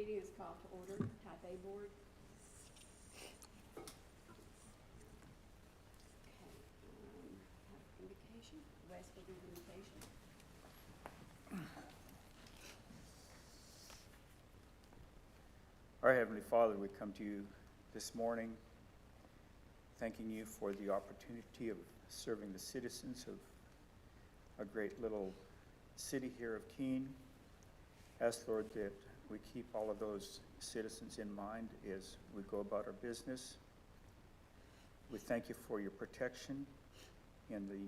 meeting is called to order. Type A board. Okay, have invocation. Wes will do the invitation. Our Heavenly Father, we come to you this morning thanking you for the opportunity of serving the citizens of a great little city here of Keene. Ask, Lord, that we keep all of those citizens in mind as we go about our business. We thank you for your protection in the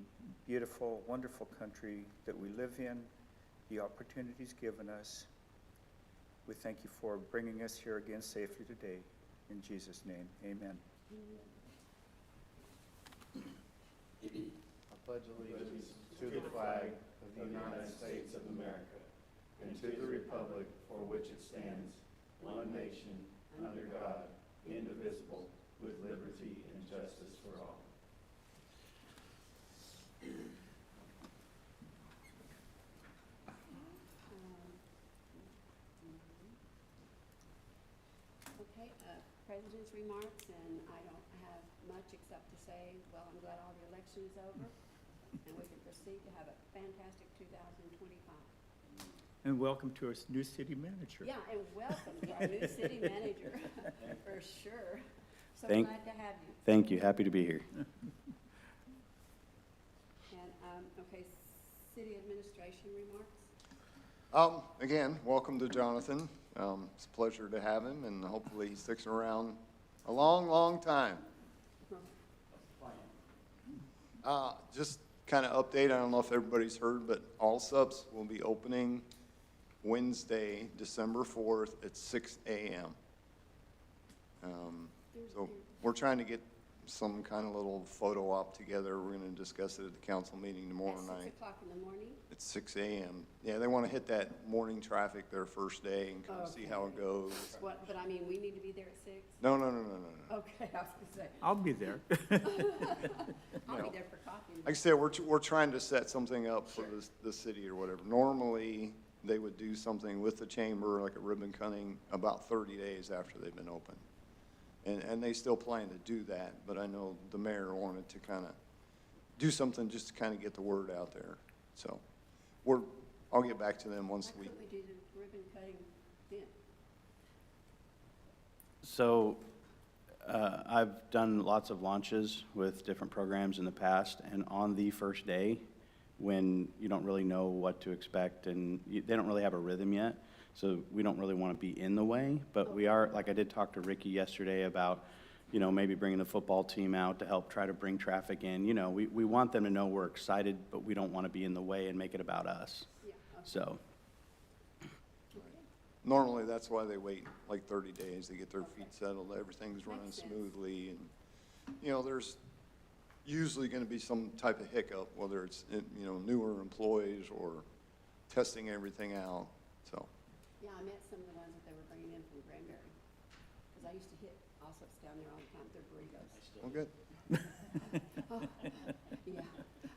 beautiful, wonderful country that we live in, the opportunities given us. We thank you for bringing us here again safely today. In Jesus' name, amen. I pledge allegiance to the flag of the United States of America and to the republic for which it stands, one nation, under God, indivisible, with liberty and justice for all. Okay, President's remarks, and I don't have much except to say, well, I'm glad all the election is over, and we can proceed to have a fantastic 2025. And welcome to our new city manager. Yeah, and welcome to our new city manager, for sure. So Thank- glad to have you. Thank you. Happy to be here. And, okay, city administration remarks? Again, welcome to Jonathan. It's a pleasure to have him, and hopefully he sticks around a long, long time. Just kind of update, I don't know if everybody's heard, but all subs will be opening Wednesday, December 4th at 6 a.m. So we're trying to get some kind of little photo op together. We're going to discuss it at the council meeting tomorrow At night. 6 o'clock in the morning? At 6 a.m. Yeah, they want to hit that morning traffic their first day and kind of see how it goes. What, but I mean, we need to be there at 6? No. Okay, I was gonna say, I'll be there. I'll be there for coffee. Like I said, we're trying to set something up for the city or whatever. Normally, they would do something with the chamber, like a ribbon cutting, about 30 days after they've been open. And they still plan to do that, but I know the mayor wanted to kind of do something just to kind of get the word out there. So I'll get back to them once a Why week. couldn't we do the ribbon cutting then? So I've done lots of launches with different programs in the past, and on the first day, when you don't really know what to expect and they don't really have a rhythm yet, so we don't really want to be in the way, but we are, like I did talk to Ricky yesterday about, maybe bringing the football team out to help try to bring traffic in. We want them to know we're excited, but we don't want to be in the way and make it about us. Yeah, okay. So, Normally, that's why they wait like 30 days to get their Okay. feet settled. Everything's running Makes sense. smoothly, and there's usually going to be some type of hiccup, whether it's newer employees or testing everything out. So Yeah, I met some of the ones that they were bringing in from Granbury, because I used to hit Alsop's down there all the time with their burritos. well, good. Oh, yeah,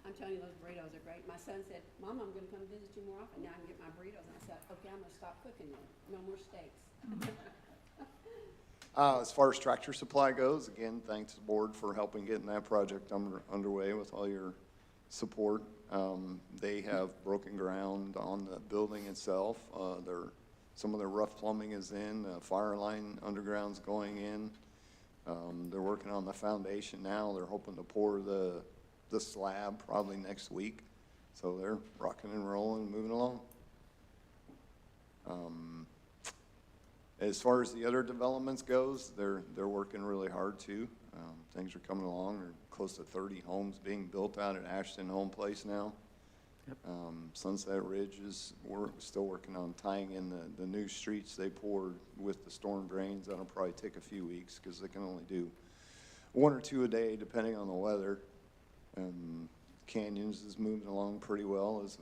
I'm telling you, those burritos are great. My son said, Mom, I'm gonna come visit you more often, now I can get my burritos, and I said, okay, I'm gonna stop cooking then, no more steaks. As far as Tractor Supply goes, again, thanks to the board for helping getting that project underway with all your support. They have broken ground on the building itself. Some of the rough plumbing is in, fire line underground's going in. They're working on the foundation now. They're hoping to pour the slab probably next week. So they're rocking and rolling, moving along. As far as the other developments goes, they're working really hard too. Things are coming along. There are close to 30 homes being built out at Ashton Home Place now. Yep. Sunset Ridge we're still working on tying in the new streets they poured with the storm drains. That'll probably take a few weeks because they can only do one or two a day depending on the weather. Canyons is moving along pretty well as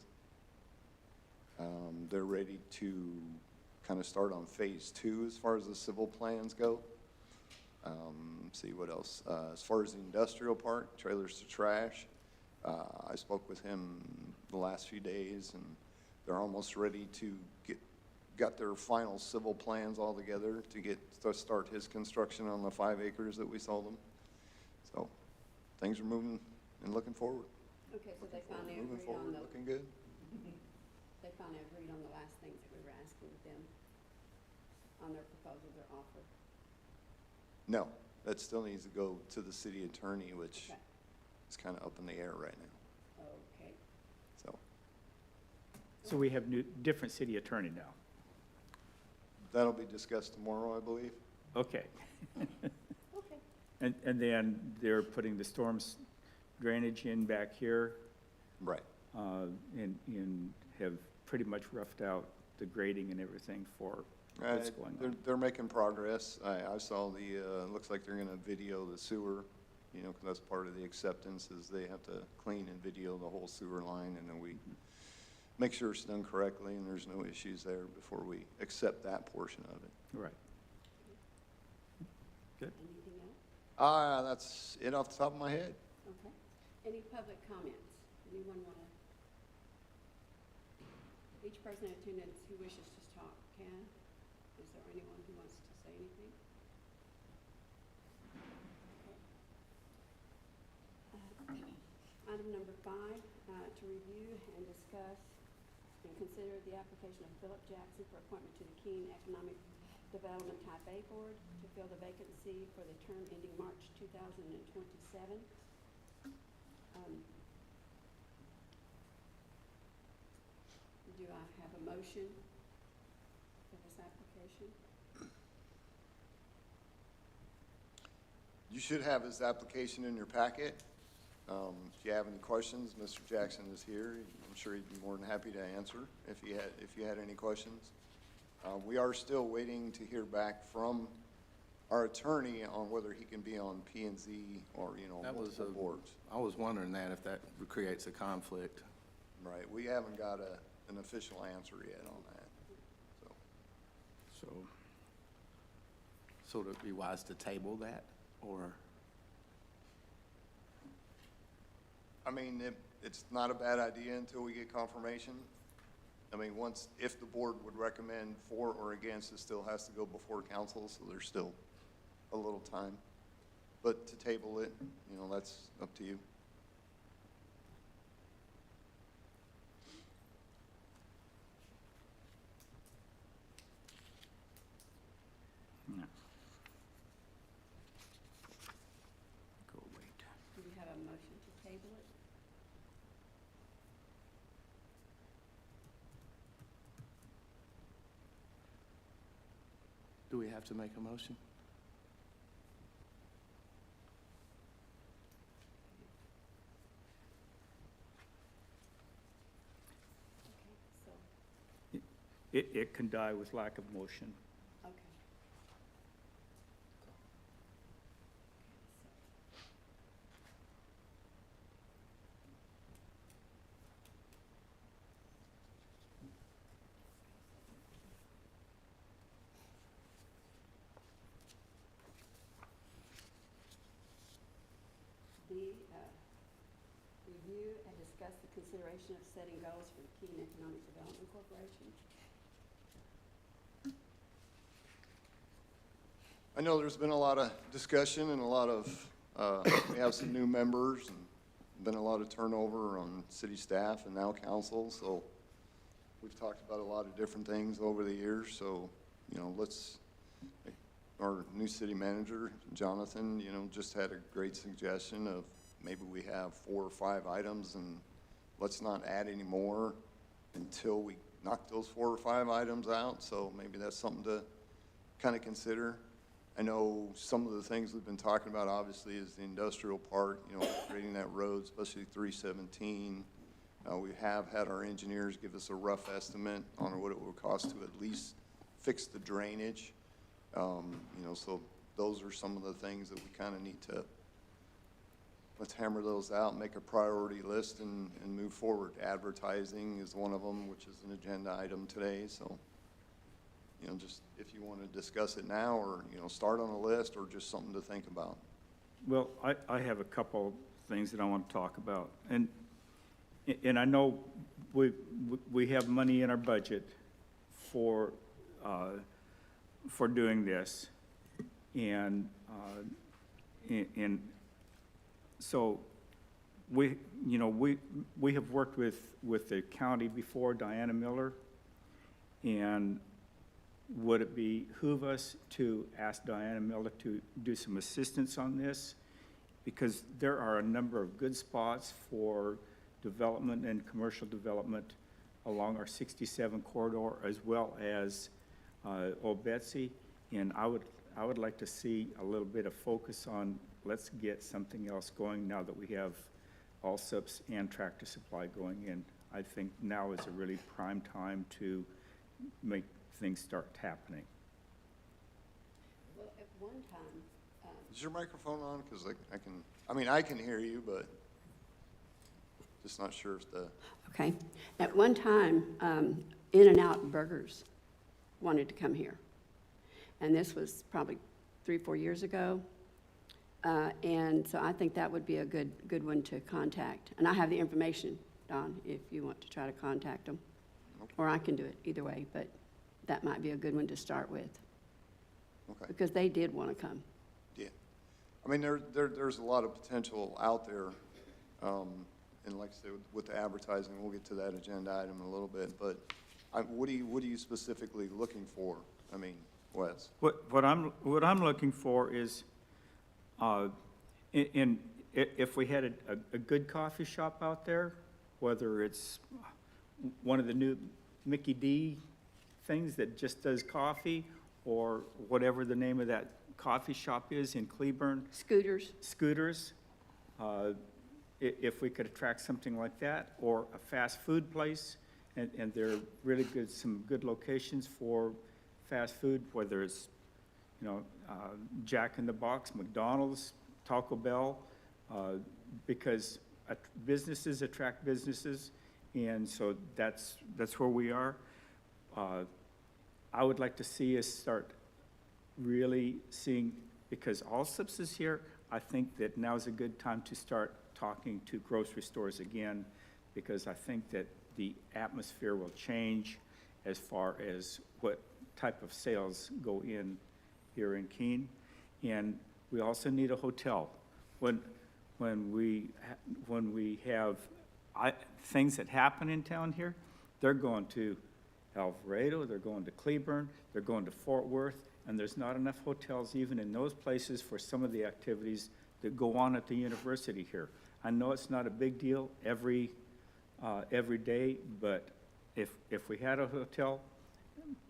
they're ready to kind of start on phase 2 as far as the civil plans go. See what else. As far as the industrial park, trailers to trash, I spoke with him the last few days, and they're almost ready to get got their final civil plans all together to start his construction on the 5 acres that we sold him. So things are moving and looking forward. Okay, so they finally Moving agreed on forward, the, looking good. they finally agreed on the last things that we were asking of them on their proposal, their offer. No, that still needs to go to the city attorney, which Okay. is kind of up in the air right now, Okay, so. So we have different city attorney now. That'll be discussed tomorrow, I believe. Okay. okay. And then they're putting the storms drainage in back here, Right. and have pretty much roughed out the grading and everything for what's going on. They're making progress. I saw looks like they're gonna video the sewer, you know, 'cause that's part of the acceptance is they have to clean and video the whole sewer line, and then we make sure it's done correctly and there's no issues there before we accept that portion of it. Right. Good. Anything else? That's it off the top of my head. Okay. Any public comments? Anyone want to? Each person in attendance who wishes to talk can. Is there anyone who wants to say anything? Item number 5, to review and discuss and consider the application of Philip Jackson for appointment to the Keene Economic Development Type A Board to fill the vacancy for the term ending March 2027. Do I have a motion for this application? You should have his application in your packet. If you have any questions, Mr. Jackson is here. I'm sure he'd be more than happy to answer if you had any questions. We are still waiting to hear back from our attorney on whether he can be on P and Z or, you know, That was multiple boards. I was wondering that, if that creates a conflict. Right, we haven't got an official answer yet on that, so. So would it be wise to table that, or? I mean, it's not a bad idea until we get confirmation. I mean, if the board would recommend for or against, it still has to go before council, so there's still a little time. But to table it, you know, that's up to you. No. Go wait. Do we have a motion to table it? Do we have to make a motion? Okay, so, It can die with lack of motion. okay. Review and discuss the consideration of setting goals for the Keene Economic Development Corporation. I know there's been a lot of discussion and a lot of, we have some new members and been a lot of turnover on city staff and now council, so we've talked about a lot of different things over the years, so, you know, our new city manager, Jonathan, you know, just had a great suggestion of maybe we have 4 or 5 items and let's not add any more until we knock those 4 or 5 items out, so maybe that's something to kind of consider. I know some of the things we've been talking about, obviously, is the industrial park, you know, creating that road, especially 317. We have had our engineers give us a rough estimate on what it would cost to at least fix the drainage. You know, so those are some of the things that we kind of need to, let's hammer those out, make a priority list and move forward. Advertising is one of them, which is an agenda item today, so. You know, just if you want to discuss it now or, you know, start on a list or just something to think about. Well, I have a couple things that I want to talk about. And I know we have money in our budget for for doing this. And, and so we, you know, we have worked with the county before, Diana Miller, and would it behoove us to ask Diana Miller to do some assistance on this? Because there are a number of good spots for development and commercial development along our 67 corridor, as well as Old Betsy. And I would like to see a little bit of focus on, let's get something else going now that we have all subs and Tractor Supply going in. I think now is a really prime time to make things start happening. Well, at one time, Is your microphone on? Because I can hear you, but just not sure if the, okay, at one time, In-N-Out Burgers wanted to come here. And this was probably 3-4 years ago. And so I think that would be a good one to contact. And I have the information, Don, if you want to try to contact them. Or I can do it, either way, but that might be a good one to start with. okay. Because they did want to come. Yeah. I mean, there's a lot of potential out there. And like I said, with the advertising, we'll get to that agenda item in a little bit. But what are you specifically looking for? I mean, Wes? What I'm looking for is, if we had a good coffee shop out there, whether it's one of the new Mickey D things that just does coffee, or whatever the name of that coffee shop is in Cleburne. Scooters. If we could attract something like that, or a fast food place, and there are really some good locations for fast food, whether it's, you know, Jack in the Box, McDonald's, Taco Bell, because businesses attract businesses, and so that's where we are. I would like to see us start really seeing, because Allsup's is here, I think that now's a good time to start talking to grocery stores again, because I think that the atmosphere will change as far as what type of sales go in here in Keene. And we also need a hotel. When we have things that happen in town here, they're going to Alvarado, they're going to Cleburne, they're going to Fort Worth, and there's not enough hotels even in those places for some of the activities that go on at the university here. I know it's not a big deal every day, but if we had a hotel,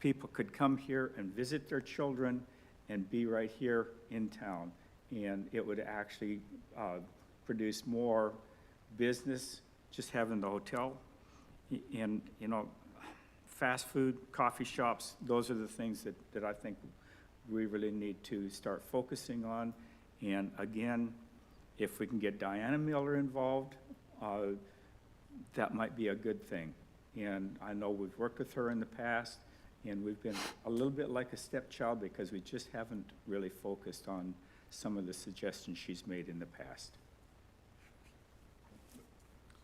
people could come here and visit their children and be right here in town. And it would actually produce more business just having the hotel. And, you know, fast food, coffee shops, those are the things that I think we really need to start focusing on. And again, if we can get Diana Miller involved, that might be a good thing. And I know we've worked with her in the past, and we've been a little bit like a stepchild because we just haven't really focused on some of the suggestions she's made in the past.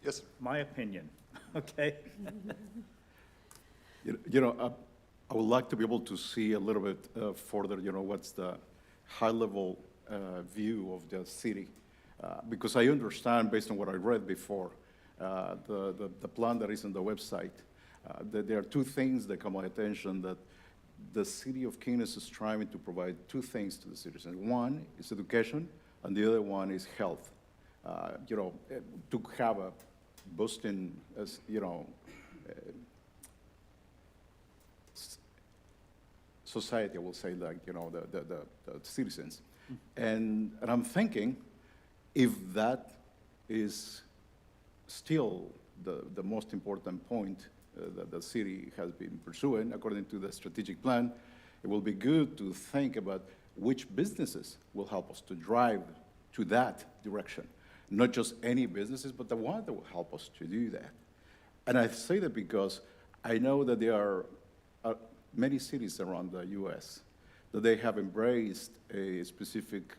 Yes, sir. My opinion, okay? You know, I would like to be able to see a little bit further, you know, what's the high-level view of the city. Because I understand, based on what I read before, the plan that is on the website, that there are two things that come to my attention, that the city of Keene is striving to provide two things to the citizens. One is education, and the other one is health. You know, to have a boosting, as you know, society, I will say, like, you know, the citizens. And I'm thinking, if that is still the most important point that the city has been pursuing, according to the strategic plan, it will be good to think about which businesses will help us to drive to that direction. Not just any businesses, but the one that will help us to do that. And I say that because I know that there are many cities around the U.S. that they have embraced a specific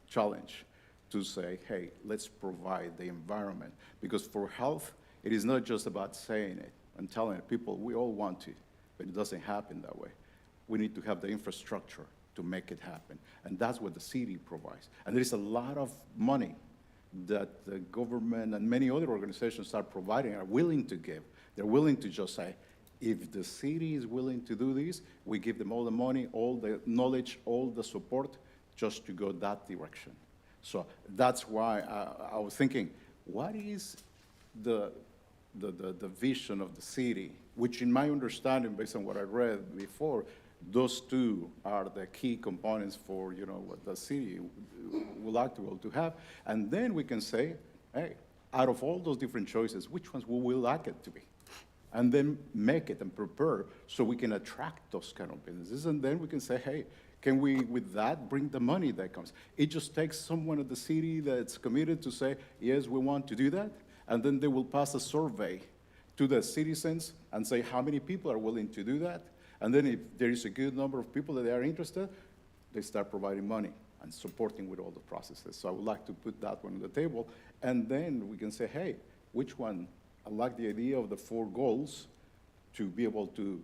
challenge to say, hey, let's provide the environment. Because for health, it is not just about saying it and telling people we all want to, but it doesn't happen that way. we need to have the infrastructure to make it happen. And that's what the city provides. And there is a lot of money that the government and many other organizations are providing, are willing to give. They're willing to just say, if the city is willing to do this, we give them all the money, all the knowledge, all the support, just to go that direction. So that's why I was thinking, what is the vision of the city, which in my understanding, based on what I read before, those two are the key components for, what the city would like to be able to have. And then we can say, hey, out of all those different choices, which ones would we like it to be? And then make it and prepare so we can attract those kind of businesses. And then we can say, hey, can we, with that, bring the money that comes? It just takes someone at the city that's committed to say, yes, we want to do that. And then they will pass a survey to the citizens and say how many people are willing to do that. And then if there is a good number of people that are interested, they start providing money and supporting with all the processes. So I would like to put that one on the table. And then we can say, hey, which one? I like the idea of the 4 goals to be able to,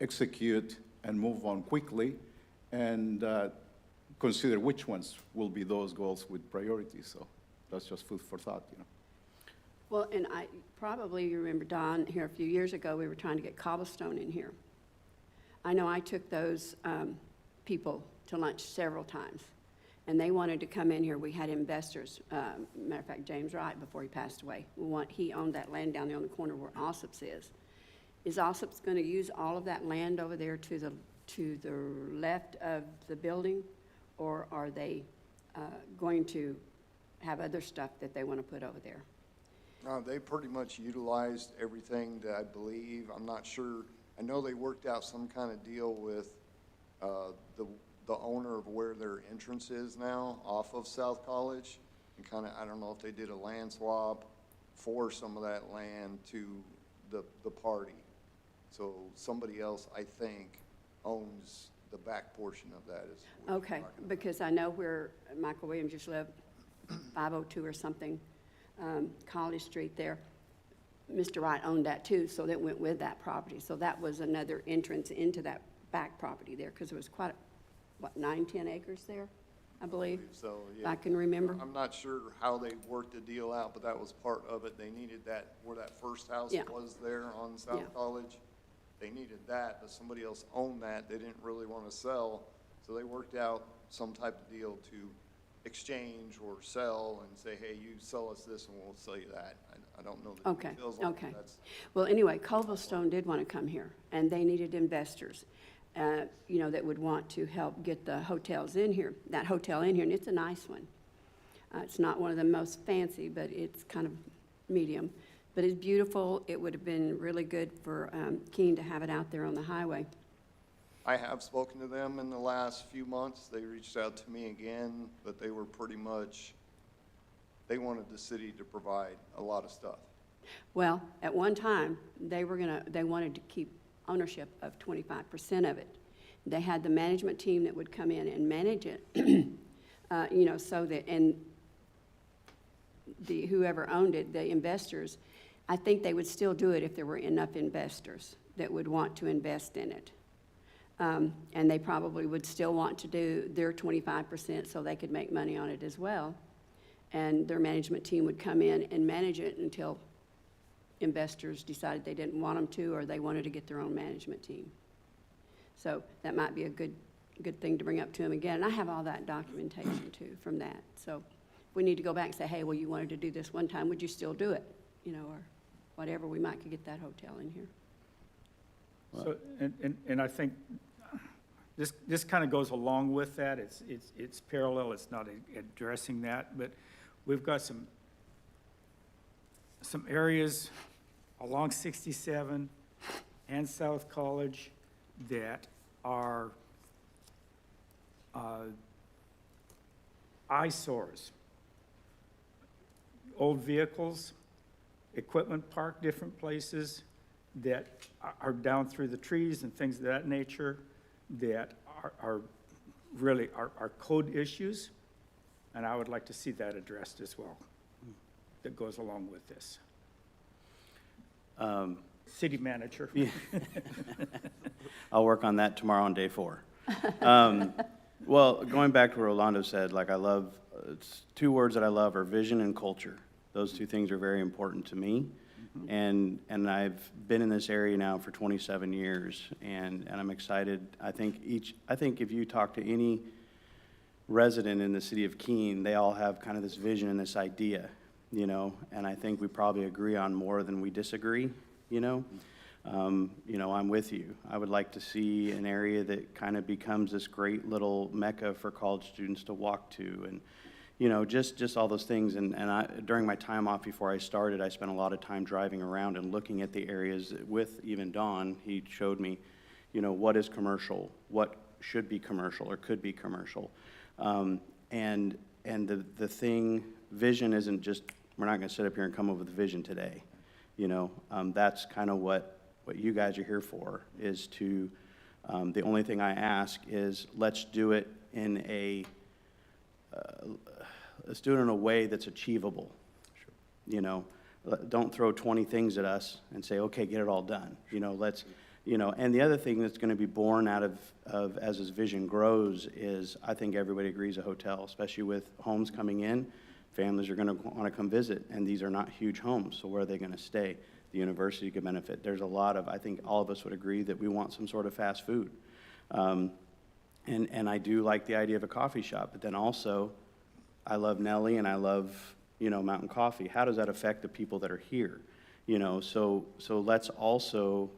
execute and move on quickly and consider which ones will be those goals with priority. So that's just food for thought, Well, and you remember, Don, here a few years ago, we were trying to get cobblestone in here. I know I took those people to lunch several times, and they wanted to come in here. We had investors. Matter of fact, James Wright, before he passed away, he owned that land down there on the corner where Alsop's is. Is Alsop's going to use all of that land over there to the left of the building, or are they going to have other stuff that they want to put over there? They pretty much utilized everything that I believe. I'm not sure. I know they worked out some kind of deal with the owner of where their entrance is now off of South College. And I don't know if they did a land swap for some of that land to the party. So somebody else, I think, owns the back portion of that. Okay, because I know where Michael Williams used to live, 502 or something, College Street there. Mr. Wright owned that too, so that went with that property. So that was another entrance into that back property there, because there was quite, 9-10 acres there, I believe, so, if I can remember. I'm not sure how they worked the deal out, but that was part of it. They needed that, where that first house was there on South College. They needed that, but somebody else owned that. They didn't really want to sell, so they worked out some type of deal to exchange or sell and say, hey, you sell us this and we'll sell you that. I don't know the details on it. Well, anyway, Cobblestone did want to come here, and they needed investors, that would want to help get the hotels in here, that hotel in here, and it's a nice one. It's not one of the most fancy, but it's kind of medium. But it's beautiful. It would have been really good for Keene to have it out there on the highway. I have spoken to them in the last few months. They reached out to me again, but they were pretty much, they wanted the city to provide a lot of stuff. Well, at one time, they wanted to keep ownership of 25% of it. They had the management team that would come in and manage it, so that, and whoever owned it, the investors, I think they would still do it if there were enough investors that would want to invest in it. And they probably would still want to do their 25% so they could make money on it as well. And their management team would come in and manage it until investors decided they didn't want them to, or they wanted to get their own management team. So that might be a good thing to bring up to them again. And I have all that documentation too from that. So if we need to go back and say, hey, well, you wanted to do this one time, would you still do it? Or whatever, we might could get that hotel in here. So, and I think this kind of goes along with that. It's parallel. It's not addressing that, but we've got some areas along 67 and South College that are eyesores. Old vehicles, equipment parked different places that are down through the trees and things of that nature that are really code issues, and I would like to see that addressed as well. That goes along with this. City manager. I'll work on that tomorrow on day 4. Well, going back to what Rolando said, like I love, it's 2 words that I love are vision and culture. Those 2 things are very important to me. And I've been in this area now for 27 years, and I'm excited. I think if you talk to any resident in the city of Keene, they all have kind of this vision and this idea, you know, and I think we probably agree on more than we disagree, you know. I'm with you. I would like to see an area that kind of becomes this great little mecca for college students to walk to, and just all those things. And during my time off before I started, I spent a lot of time driving around and looking at the areas with even Don. He showed me, what is commercial, what should be commercial or could be commercial. And the thing, vision isn't just, we're not going to sit up here and come up with a vision today. That's kind of what you guys are here for, is to, the only thing I ask is let's do it in a way that's achievable. Sure. Don't throw 20 things at us and say, okay, get it all done. And the other thing that's going to be born out of as his vision grows is, I think everybody agrees, a hotel, especially with homes coming in. Families are going to want to come visit, and these are not huge homes, so where are they going to stay? The university could benefit. There's a lot of, I think all of us would agree that we want some sort of fast food. And I do like the idea of a coffee shop, but then also, I love Nelly and I love, Mountain Coffee. How does that affect the people that are here? So let's also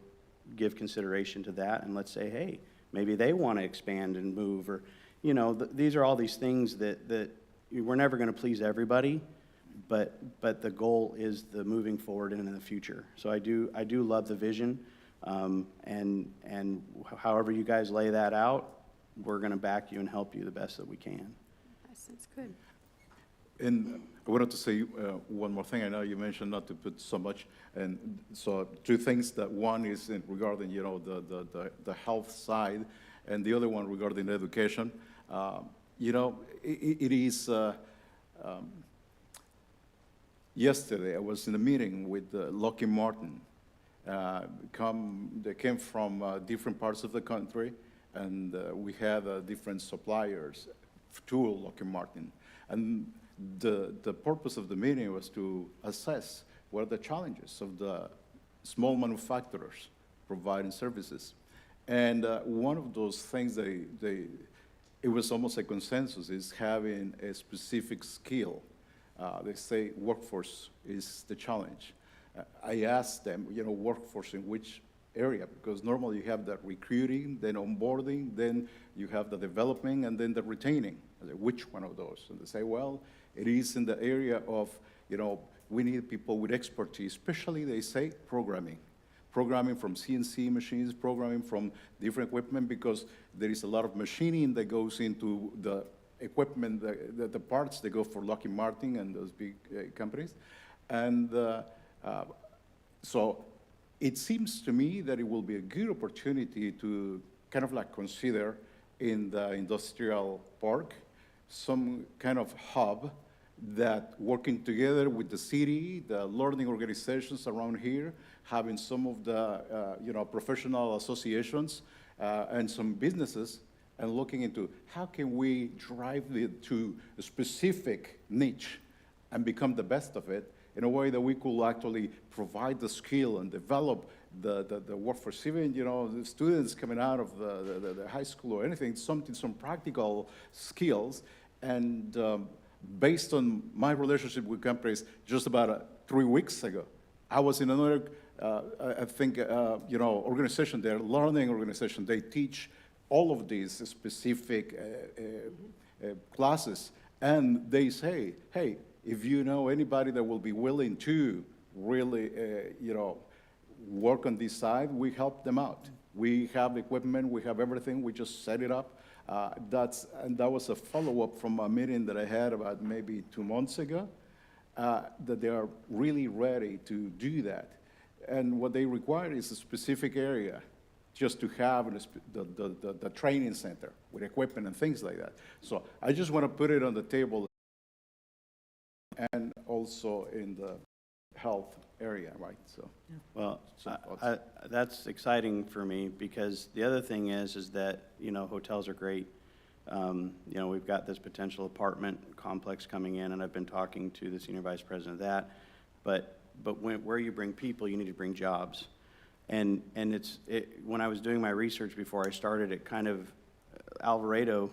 give consideration to that, and let's say, hey, maybe they want to expand and move, or, these are all these things that we're never going to please everybody, but the goal is the moving forward and in the future. So I do love the vision, and however you guys lay that out, we're going to back you and help you the best that we can. That sounds good. And I wanted to say one more thing. I know you mentioned not to put so much, and so 2 things. That one is regarding the health side, and the other one regarding education. It is. Yesterday, I was in a meeting with Lockheed Martin. They came from different parts of the country, and we had different suppliers to Lockheed Martin. And the purpose of the meeting was to assess what are the challenges of the small manufacturers providing services. And one of those things it was almost a consensus, is having a specific skill. They say workforce is the challenge. I asked them, workforce in which area? Because normally you have the recruiting, then onboarding, then you have the developing, and then the retaining. I say, which one of those? And they say, well, it is in the area of, we need people with expertise, especially, they say, programming from CNC machines, programming from different equipment, because there is a lot of machining that goes into the equipment, the parts that go for Lockheed Martin and those big companies. And so it seems to me that it will be a good opportunity to kind of like consider in the industrial park some kind of hub that, working together with the city, the learning organizations around here, having some of the professional associations and some businesses, and looking into how can we drive it to a specific niche and become the best of it in a way that we could actually provide the skill and develop the workforce, even the students coming out of the high school or anything, some practical skills. And based on my relationship with companies, just about 3 weeks ago, I was in another, organization there, learning organization. They teach all of these specific classes, and they say, hey, if you know anybody that will be willing to really, work on this side, we help them out. We have equipment, we have everything, we just set it up. And that was a follow-up from a meeting that I had about maybe 2 months ago, that they are really ready to do that. And what they require is a specific area, just to have the training center with equipment and things like that. So I just want to put it on the table, and also in the health area, right? So, Well, So that's exciting for me, because the other thing is that, hotels are great. We've got this potential apartment complex coming in, and I've been talking to the senior vice president of that. But where you bring people, you need to bring jobs. And when I was doing my research before I started, it kind of, Alvarado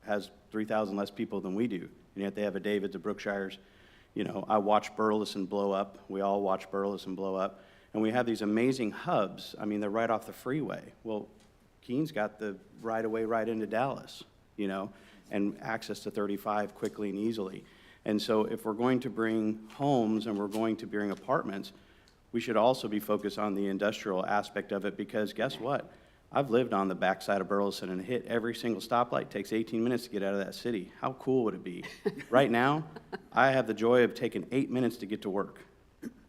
has 3,000 less people than we do, and yet they have a David's, a Brookshires. I watched Burleson blow up. We all watched Burleson blow up. And we have these amazing hubs. I mean, they're right off the freeway. Well, Keene's got the right-of-way right into Dallas, and access to 35 quickly and easily. And so if we're going to bring homes and we're going to bring apartments, we should also be focused on the industrial aspect of it, because guess what? I've lived on the backside of Burleson and hit every single stoplight. It takes 18 minutes to get out of that city. How cool would it be? Right now, I have the joy of taking 8 minutes to get to work.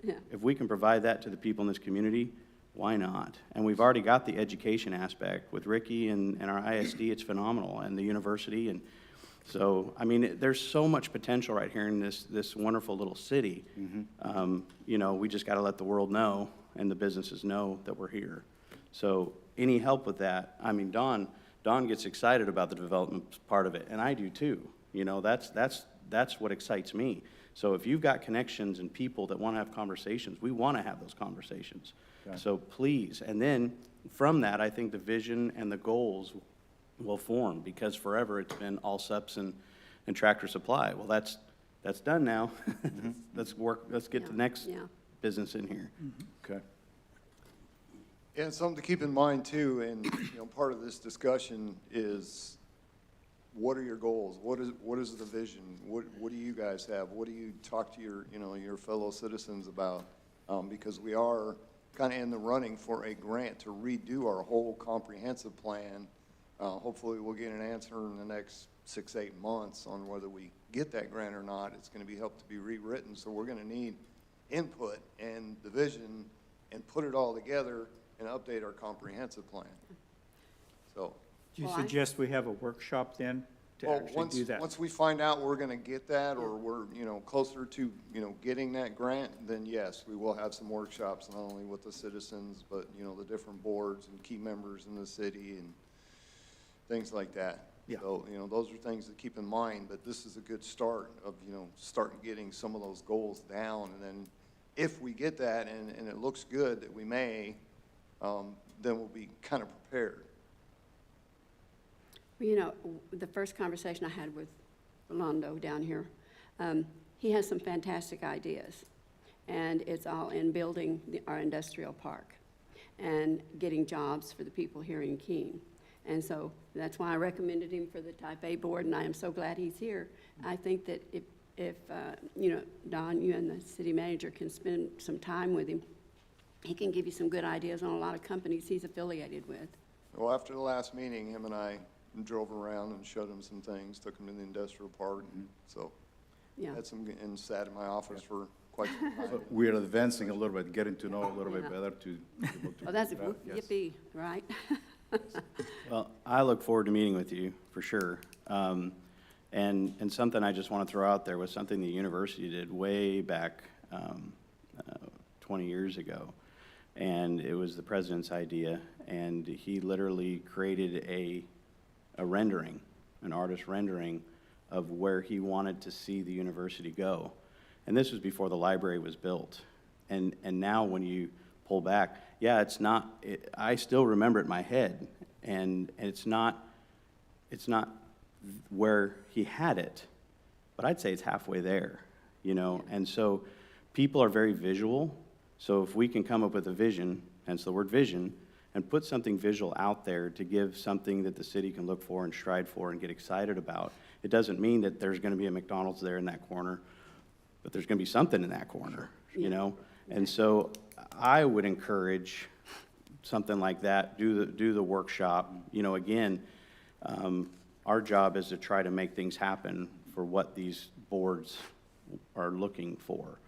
Yeah. If we can provide that to the people in this community, why not? And we've already got the education aspect with Ricky and our ISD. It's phenomenal, and the university. And so, I mean, there's so much potential right here in this wonderful little city. We just got to let the world know and the businesses know that we're here. So any help with that? I mean, Dawn gets excited about the development part of it, and I do too. That's what excites me. So if you've got connections and people that want to have conversations, we want to have those conversations. Okay. So please, and then from that, I think the vision and the goals will form, because forever it's been all SUPs and Tractor Supply. Well, that's done now. Let's get Yeah. the next Yeah. business in here. okay. And something to keep in mind too, and, part of this discussion is, what are your goals? What is the vision? What do you guys have? What do you talk to your fellow citizens about? Because we are kind of in the running for a grant to redo our whole comprehensive plan. Hopefully we'll get an answer in the next 6-8 months on whether we get that grant or not. It's going to be helped to be rewritten, so we're going to need input and the vision and put it all together and update our comprehensive plan. So, Do you Well, I- suggest we have a workshop then to well, actually do that? once we find out we're going to get that, or we're, closer to, getting that grant, then yes, we will have some workshops, not only with the citizens, but, the different boards and key members in the city and things like that. Yeah. So, those are things to keep in mind, but this is a good start of, starting getting some of those goals down. And then if we get that and it looks good that we may, then we'll be kind of prepared. Well, the first conversation I had with Rolando down here, he has some fantastic ideas. And it's all in building our industrial park and getting jobs for the people here in Keene. And so that's why I recommended him for the Type A board, and I am so glad he's here. I think that if Don, you and the city manager can spend some time with him, he can give you some good ideas on a lot of companies he's affiliated with. Well, after the last meeting, him and I drove around and showed him some things, took him to the industrial park, so Yeah. had some, and sat in my office for quite some time. So we are advancing a little bit, getting to know a little bit Yeah. better to. Well, that's Yes. yippee, right? Well, I look forward to meeting with you, for sure. And something I just want to throw out there was something the university did way back 20 years ago. And it was the president's idea, and he literally created a rendering, an artist rendering of where he wanted to see the university go. And this was before the library was built. And now when you pull back, yeah, it's not, I still remember it in my head, and it's not where he had it, but I'd say it's halfway there, And so people are very visual. So if we can come up with a vision, hence the word vision, and put something visual out there to give something that the city can look for and stride for and get excited about, it doesn't mean that there's going to be a McDonald's there in that corner, but there's going to be something in that corner, And so I would encourage something like that, do the workshop. Again, our job is to try to make things happen for what these boards are looking for.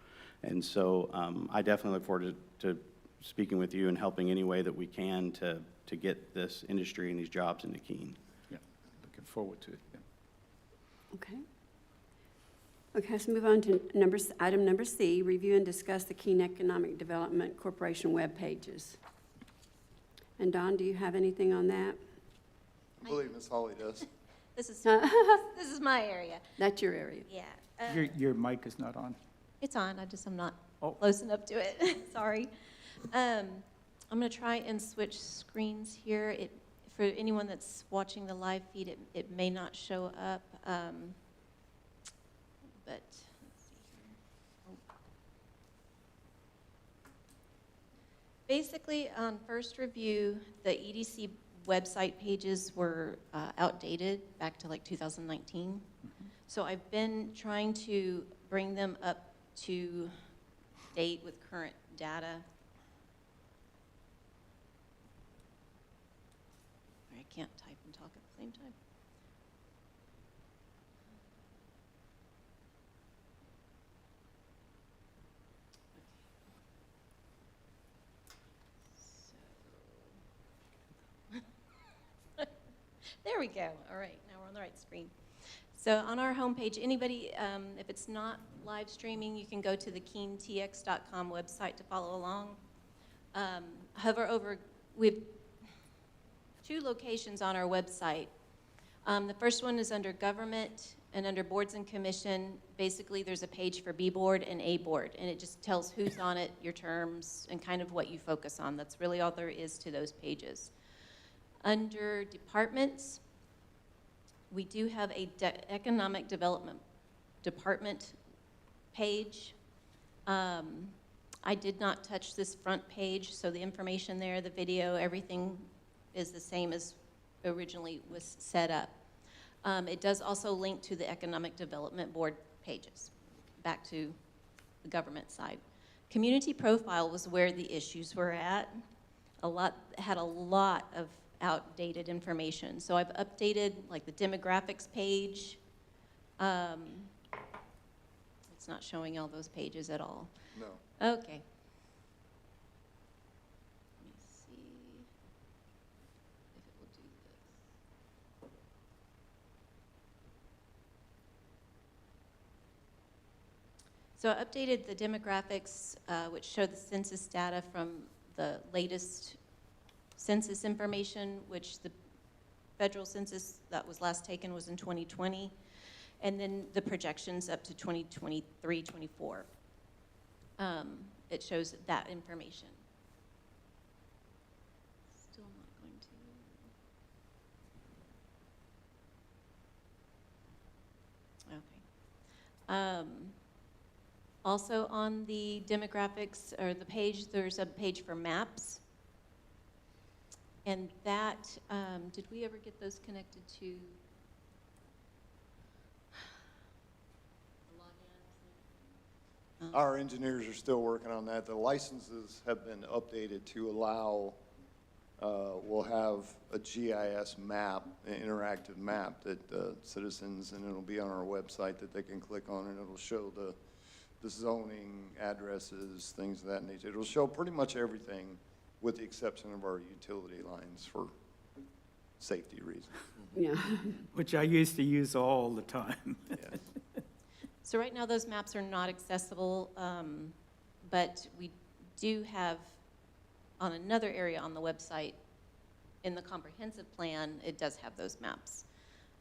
And so I definitely look forward to speaking with you and helping any way that we can to get this industry and these jobs into Keene. Yeah, looking forward to it, yeah. Okay. Okay, let's move on to item number C, review and discuss the Keene Economic Development Corporation web pages. And Don, do you have anything on that? I believe Ms. Holly does. This is my area. That's your area. Yeah. Your mic is not on. It's on. I'm not Oh. close enough to it. Sorry. I'm going to try and switch screens here. For anyone that's watching the live feed, it may not show up. But let's see here. Oh. Basically, on first review, the EDC website pages were outdated back to like 2019. So I've been trying to bring them up to date with current data. I can't type and talk at the same time. There we go. All right, now we're on the right screen. So on our homepage, anybody, if it's not live streaming, you can go to the KeeneTX.com website to follow along. Hover over, we have 2 locations on our website. The first one is under Government, and under Boards and Commission, basically there's a page for B Board and A Board, and it just tells who's on it, your terms, and kind of what you focus on. That's really all there is to those pages. Under Departments, we do have a Economic Development Department page. I did not touch this front page, so the information there, the video, everything is the same as originally was set up. It does also link to the Economic Development Board pages, back to the government side. Community profile was where the issues were at. Had a lot of outdated information. So I've updated like the demographics page. It's not showing all those pages at all. No. Okay. Let me see if it will do this. So I updated the demographics, which show the census data from the latest census information, which the federal census that was last taken was in 2020, and then the projections up to 2023, 24. It shows that information. Still not going to. Okay. Also on the demographics, or the page, there's a page for maps. And that, did we ever get those connected to the login? Our engineers are still working on that. The licenses have been updated to allow, we'll have a GIS map, an interactive map that citizens, and it'll be on our website that they can click on, and it'll show the zoning, addresses, things of that nature. It'll show pretty much everything with the exception of our utility lines for safety reasons. Yeah. Which I used to use all the time. Yes. So right now those maps are not accessible, but we do have on another area on the website, in the comprehensive plan, it does have those maps.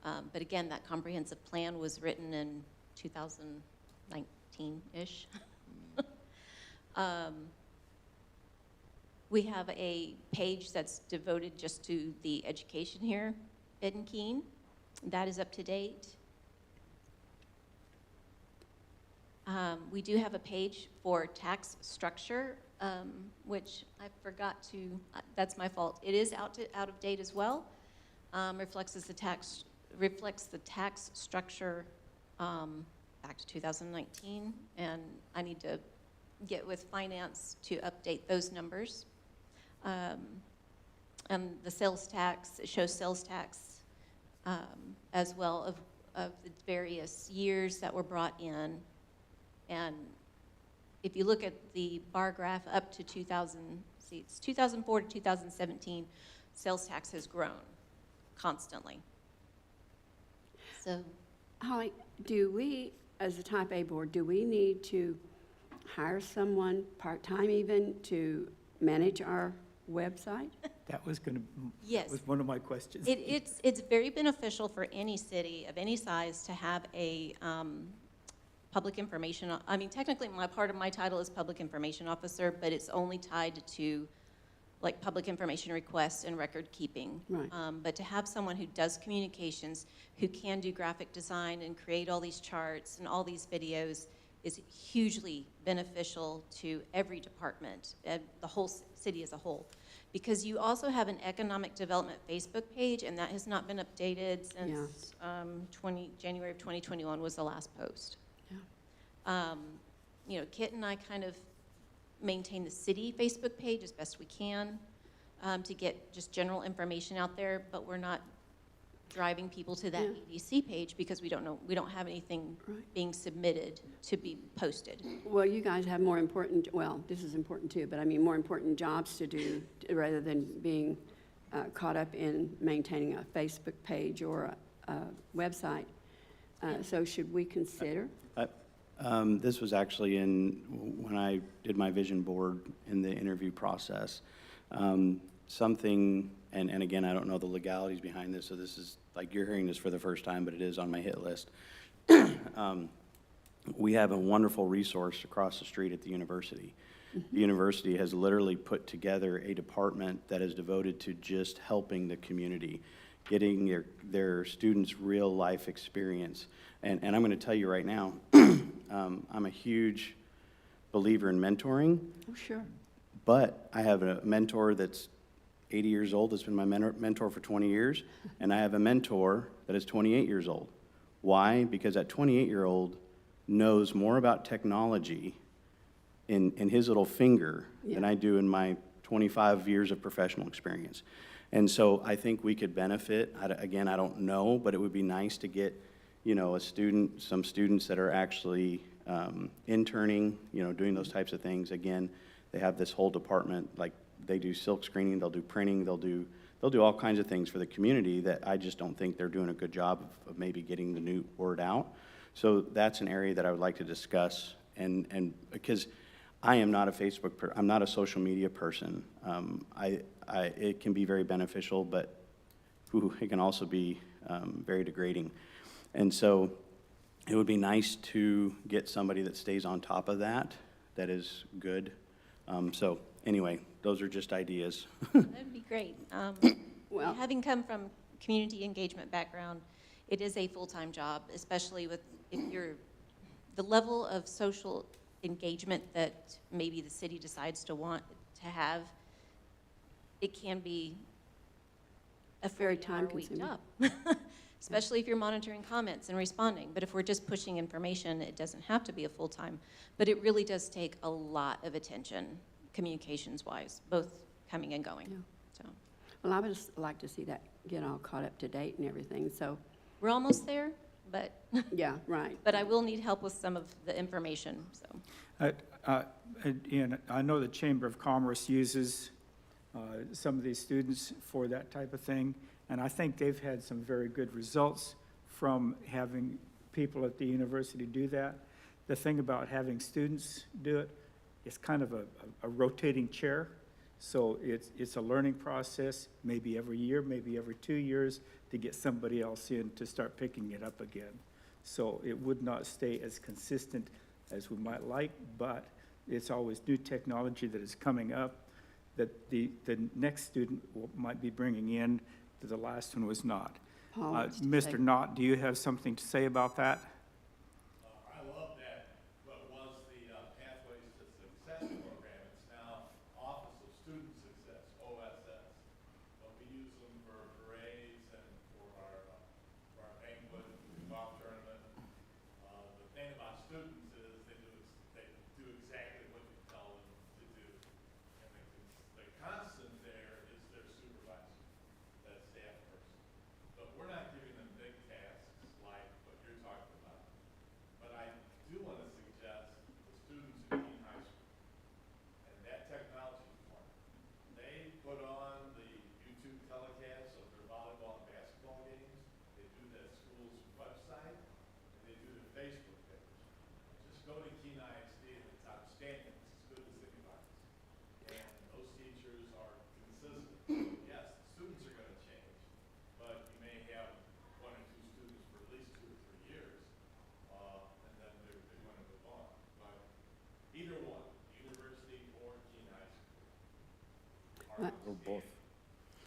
But again, that comprehensive plan was written in 2019-ish. We have a page that's devoted just to the education here in Keene. That is up to date. We do have a page for tax structure, which I forgot to, that's my fault. It is out of date as well. Reflects the tax structure back to 2019, and I need to get with finance to update those numbers. And the sales tax, it shows sales tax as well of the various years that were brought in. And if you look at the bar graph up to 2004 to 2017, sales tax has grown constantly. So, Holly, do we as a type A board, do we need to hire someone part-time even to manage our website? That was gonna, Yes. that was one of my questions. It's very beneficial for any city of any size to have a public information, I mean, technically, part of my title is public information officer, but it's only tied to like public information requests and record keeping. Right. But to have someone who does communications, who can do graphic design and create all these charts and all these videos is hugely beneficial to every department, the whole city as a whole. Because you also have an economic development Facebook page, and that has not been updated since January of 2021 was the last post. Yeah. You know, Kit and I kind of maintain the city Facebook page as best we can to get just general information out there, but we're not driving people to that EDC page because we don't have anything being submitted to be posted. Well, you guys have more important, well, this is important too, but I mean more important jobs to do rather than being caught up in maintaining a Facebook page or a website. So should we consider? This was actually when I did my vision board in the interview process. Something, and again, I don't know the legalities behind this, so this is, like, you're hearing this for the first time, but it is on my hit list. We have a wonderful resource across the street at the university. The university has literally put together a department that is devoted to just helping the community, getting their students' real-life experience. And I'm going to tell you right now, I'm a huge believer in mentoring. Oh, sure. But I have a mentor that's 80 years old, that's been my mentor for 20 years, and I have a mentor that is 28 years old. Why? Because that 28-year-old knows more about technology in his little finger than I do in my 25 years of professional experience. And so I think we could benefit. Again, I don't know, but it would be nice to get, you know, some students that are actually interning, you know, doing those types of things. Again, they have this whole department, like they do silk screening, they'll do printing, they'll do all kinds of things for the community that I just don't think they're doing a good job of maybe getting the new word out. So that's an area that I would like to discuss, and because I am not a Facebook I'm not a social media person. It can be very beneficial, but it can also be very degrading. And so it would be nice to get somebody that stays on top of that is good. So anyway, those are just ideas. That'd be great. Well, Having come from community engagement background, it is a full-time job, especially the level of social engagement that maybe the city decides to want to have. It can be a Very 40-hour-a-week time-consuming. job, especially if you're monitoring comments and responding. But if we're just pushing information, it doesn't have to be a full-time. But it really does take a lot of attention, communications-wise, both coming and going. Yeah. So well, I would just like to see that get all caught up to date and everything, so, we're almost there, but yeah, right. but I will need help with some of the information. So And I know the Chamber of Commerce uses some of these students for that type of thing, and I think they've had some very good results from having people at the university do that. The thing about having students do it, it's kind of a rotating chair, so it's a learning process, maybe every year, maybe every 2 years, to get somebody else in to start picking it up again. So it would not stay as consistent as we might like, but it's always new technology that is coming up that the next student might be bringing in that the last one was not. Paul wants to say- Mr. Knott, do you have something to say about that? I love that, what was the Pathways to Success program. It's now Office of Student Success, OSS. But we use them for parades and for our banquet, golf tournament. The thing about students is they do exactly what you tell them to do. And the constant there is their supervisor, that staff person. But we're not giving them big tasks like what you're talking about. go to Keene ISD and it's outstanding, it's as good as anybody's. And those teachers are consistent. Yes, the students are gonna change, but you may have one or two students for at least 2 or 3 years, and then they're gonna move on. But either one, university or Keene High School. Or both.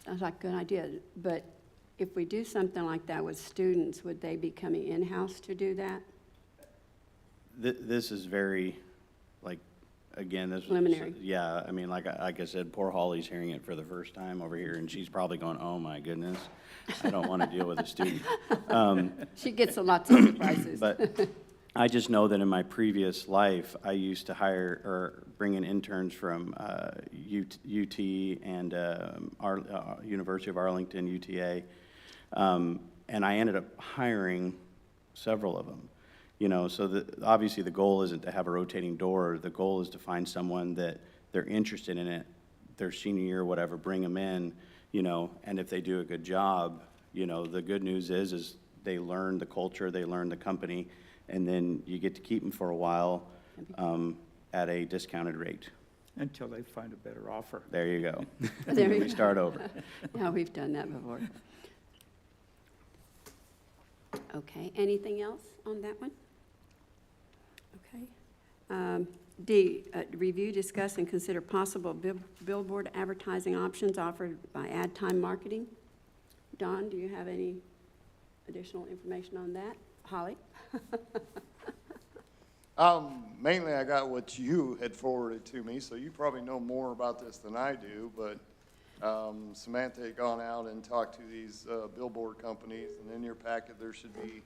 Sounds like a good idea, but if we do something like that with students, would they be coming in-house to do that? This is very, like, again, this was. Preliminary. Yeah, I mean, like I said, poor Holly's hearing it for the first time over here, and she's probably going, oh my goodness, I don't want to deal with a student. She gets a lot of surprises. But I just know that in my previous life, I used to hire or bring in interns from UT and University of Arlington, UTA, and I ended up hiring several of them. You know, so obviously the goal isn't to have a rotating door. The goal is to find someone that they're interested in it, their senior year, whatever, bring them in, you know, and if they do a good job, you know, the good news is they learn the culture, they learn the company, and then you get to keep them for a while at a discounted rate. Until they find a better offer. There you go. There And you we go. start over. Yeah, we've done that before. Okay, anything else on that one? Okay. D, review, discuss, and consider possible billboard advertising options offered by Ad Time Marketing. Don, do you have any additional information on that? Holly? Mainly I got what you had forwarded to me, so you probably know more about this than I do, but Samantha had gone out and talked to these billboard companies, and in your packet there should be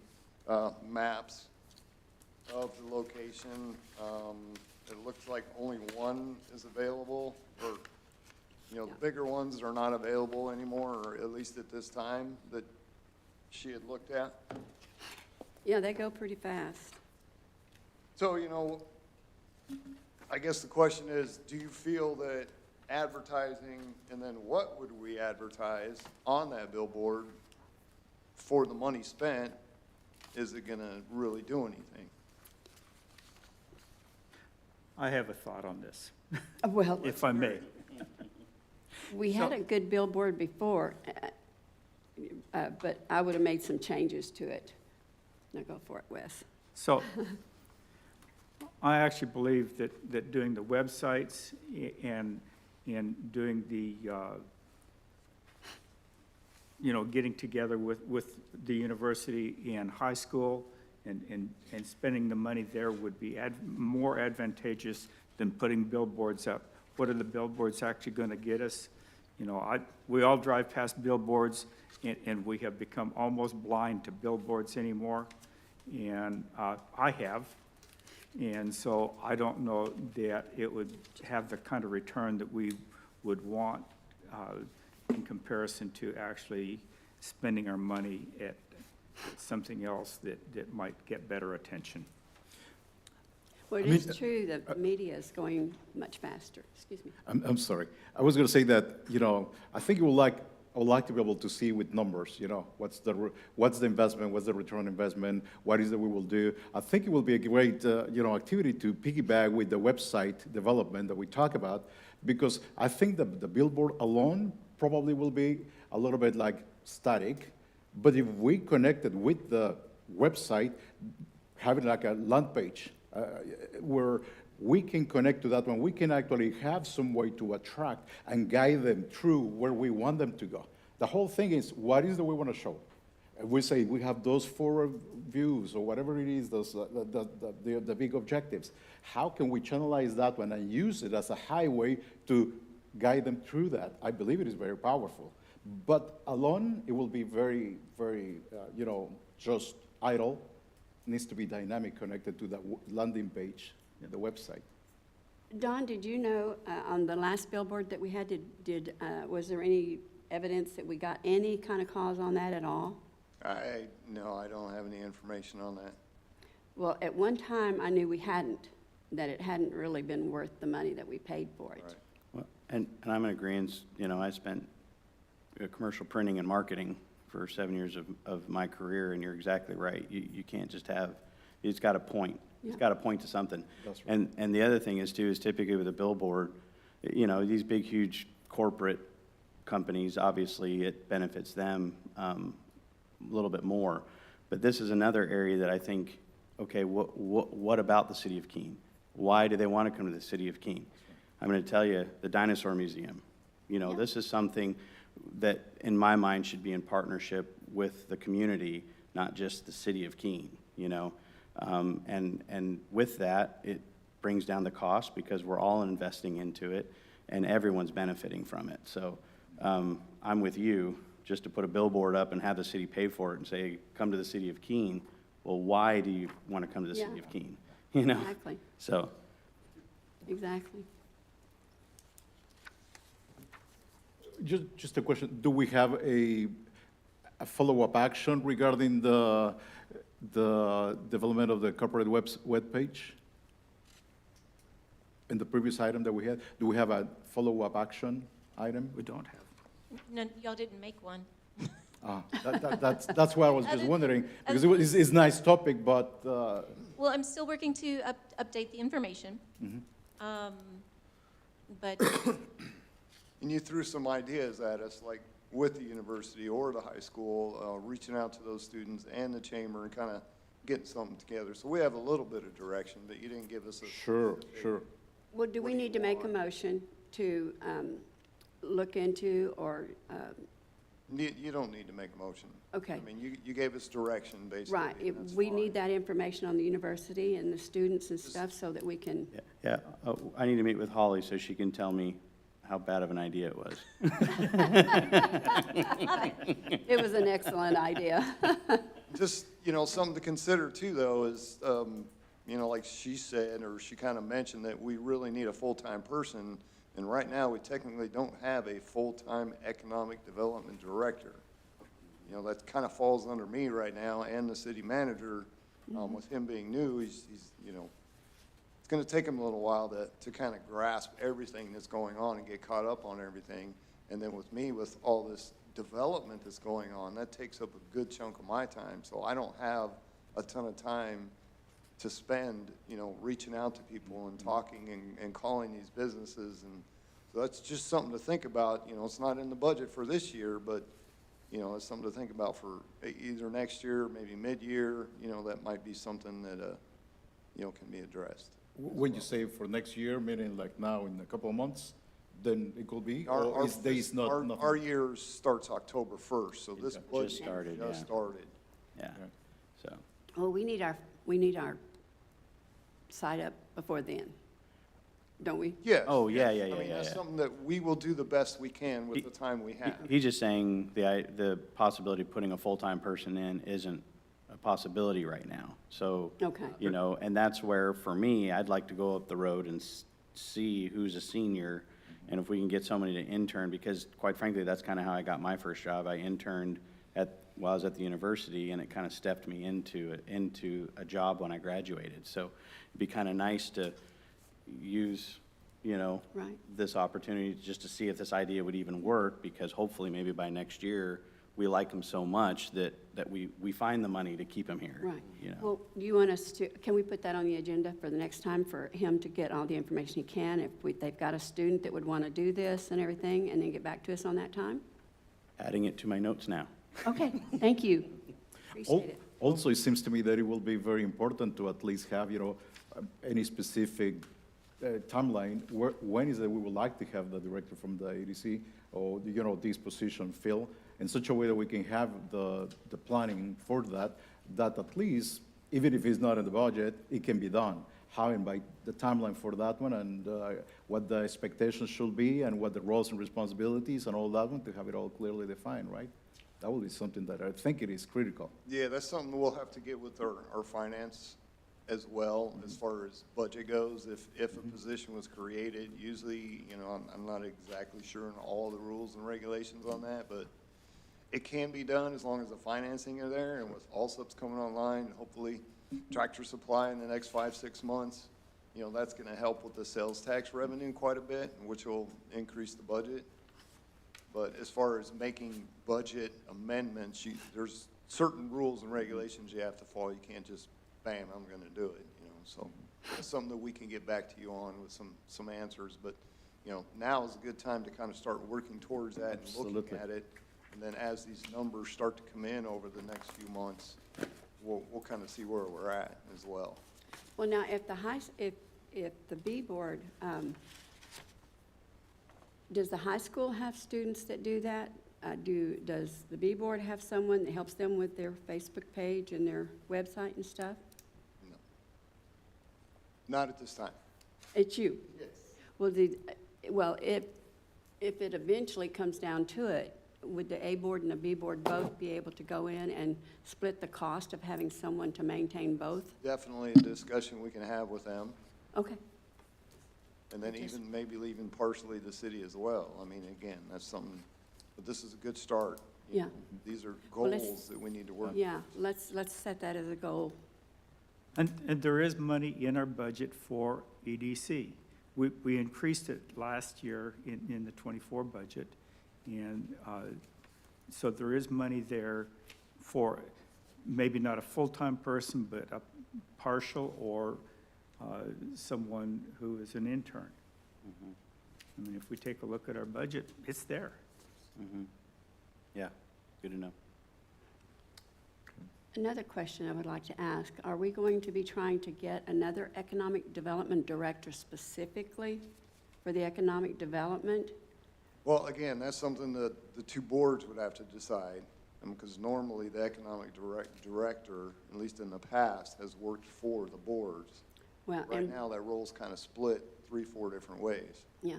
maps of the location. It looks like only one is available, or, you know, the bigger ones are not available anymore, or at least at this time that she had looked at. Yeah, they go pretty fast. So, you know, I guess the question is, do you feel that advertising, and then what would we advertise on that billboard for the money spent, is it gonna really do anything? I have a thought on this, Well, if I may. we had a good billboard before, but I would have made some changes to it. Now go for it, Wes. So I actually believe that doing the websites and doing the, you know, getting together with the university and high school and spending the money there would be more advantageous than putting billboards up. What are the billboards actually going to get us? You know, we all drive past billboards, and we have become almost blind to billboards anymore. And I have. And so I don't know that it would have the kind of return that we would want in comparison to actually spending our money at something else that might get better attention. Well, it is true that the media is going much faster. Excuse me. I'm sorry. I was going to say that, you know, I think I would like to be able to see with numbers, you know, what's the investment, what's the return on investment, what is it we will do. I think it will be a great, you know, activity to piggyback with the website development that we talk about, because I think the billboard alone probably will be a little bit like static, but if we connect it with the website, having like a land page where we can connect to that one, we can actually have some way to attract and guide them through where we want them to go. The whole thing is, what is that we want to show? We say we have those 4 views or whatever it is, those the big objectives. How can we channelize that one and use it as a highway to guide them through that? I believe it is very powerful. But alone, it will be very, very, you know, just idle. It needs to be dynamic, connected to the landing page, the website. Don, did you know on the last billboard that we had, was there any evidence that we got any kind of calls on that at all? No, I don't have any information on that. Well, at one time, I knew we hadn't, that it hadn't really been worth the money that we paid for it. Right. Well, and I'm in agreement, you know, I spent commercial printing and marketing for 7 years of my career, and you're exactly right. You can't just have, it's got a point. It's Yeah. got to point to something. That's right. And the other thing is too, is typically with a billboard, you know, these big, huge corporate companies, obviously it benefits them a little bit more. But this is another area that I think, okay, what about the city of Keene? Why do they want to come to the city of Keene? I'm going to tell you, the Dinosaur Museum. You know, Yeah. this is something that, in my mind, should be in partnership with the community, not just the city of Keene, you know? And with that, it brings down the cost because we're all investing into it and everyone's benefiting from it. So I'm with you, just to put a billboard up and have the city pay for it and say, come to the city of Keene. Well, why do you want to come to the city Yeah. of Keene? You know? Exactly, So, exactly. Just a question, do we have a follow-up action regarding the development of the corporate webpage? In the previous item that we had, do we have a follow-up action item? We don't have. No, y'all didn't make one. That's why I was just wondering, because it's a nice topic, but, Well, I'm still working to update the information. But, And you threw some ideas at us, like with the university or the high school, reaching out to those students and the chamber and kind of getting something together. So we have a little bit of direction, but you didn't give us a. sure. Well, do we need to make a motion to look into or, You don't need to make a motion. Okay. I mean, you gave us direction, basically. right, and that's we fine. need that information on the university and the students and stuff so that we can, yeah, I need to meet with Holly so she can tell me how bad of an idea it was. it was an excellent idea. Just, something to consider too, though, is, like she said, or she kind of mentioned that we really need a full-time person. And right now, we technically don't have a full-time economic development director. That kind of falls under me right now and the city manager. With him being new, he's it's going to take him a little while to kind of grasp everything that's going on and get caught up on everything. And then with me, with all this development that's going on, that takes up a good chunk of my time. So I don't have a ton of time to spend, reaching out to people and talking and calling these businesses. And so that's just something to think about. It's not in the budget for this year, but, it's something to think about for either next year, maybe mid-year. That might be something that, can be addressed. When you say for next year, meaning like now in a couple of months, then it could be, Our- or our is days not Our nothing? year starts October 1st, so this Just budget started, just yeah. started. Yeah, Okay. so, Well, we need our site up before then, don't we? Yes. Oh, yeah, yes. yeah, I mean, yeah, that's yeah. something that we will do the best we can with the time we have. he's just saying the possibility of putting a full-time person in isn't a possibility right now. So, Okay. And that's where, for me, I'd like to go up the road and see who's a senior, and if we can get somebody to intern, because quite frankly, that's kind of how I got my first job. I interned while I was at the university, and it kind of stepped me into a job when I graduated. So it'd be kind of nice to use, Right. this opportunity just to see if this idea would even work, because hopefully maybe by next year, we like them so much that we find the money to keep them here. Right. You know? Well, do you want us to, can we put that on the agenda for the next time for him to get all the information he can? If they've got a student that would want to do this and everything, and then get back to us on that time? Adding it to my notes now. Okay, thank you. Appreciate it. Also, it seems to me that it will be very important to at least have, any specific timeline. When is it we would like to have the director from the ADC or, this position filled in such a way that we can have the planning for that at least, even if it's not in the budget, it can be done. How and by the timeline for that one, and what the expectations should be, and what the roles and responsibilities and all that one, to have it all clearly defined, right? That will be something that I think it is critical. Yeah, that's something we'll have to get with our finance as well, as far as budget goes. If a position was created, usually, I'm not exactly sure on all the rules and regulations on that, but it can be done as long as the financing are there, and with Allsup's coming online, hopefully Tractor Supply in the next 5-6 months, that's gonna help with the sales tax revenue quite a bit, which will increase the budget. But as far as making budget amendments, there's certain rules and regulations you have to follow. You can't just, bam, I'm gonna do it, so that's something that we can get back to you on with some answers, but, now is a good time to kind of start working towards that and looking Absolutely. at it. And then as these numbers start to come in over the next few months, we'll kind of see where we're at as well. Well, now, if if the B board, does the high school have students that do that? Does the B board have someone that helps them with their Facebook page and their website and stuff? No. Not at this time. It's you? Yes. Well, if it eventually comes down to it, would the A board and the B board both be able to go in and split the cost of having someone to maintain both? Definitely a discussion we can have with them, Okay, and then even maybe leaving partially the city as well. I mean, again, that's something, but this is a good start. yeah, These are Well, let's- goals that we need to work. yeah, let's set that as a goal. And there is money in our budget for EDC. We increased it last year in the '24 budget, and so there is money there for maybe not a full-time person, but a partial or someone who is an intern. I mean, if we take a look at our budget, it's there. Yeah, good to know. Another question I would like to ask, are we going to be trying to get another economic development director specifically for the economic development? Well, again, that's something that the two boards would have to decide, because normally the economic director, at least in the past, has worked for the boards. Well, Right and, now, that role's kind of split 3-4 different ways. yeah,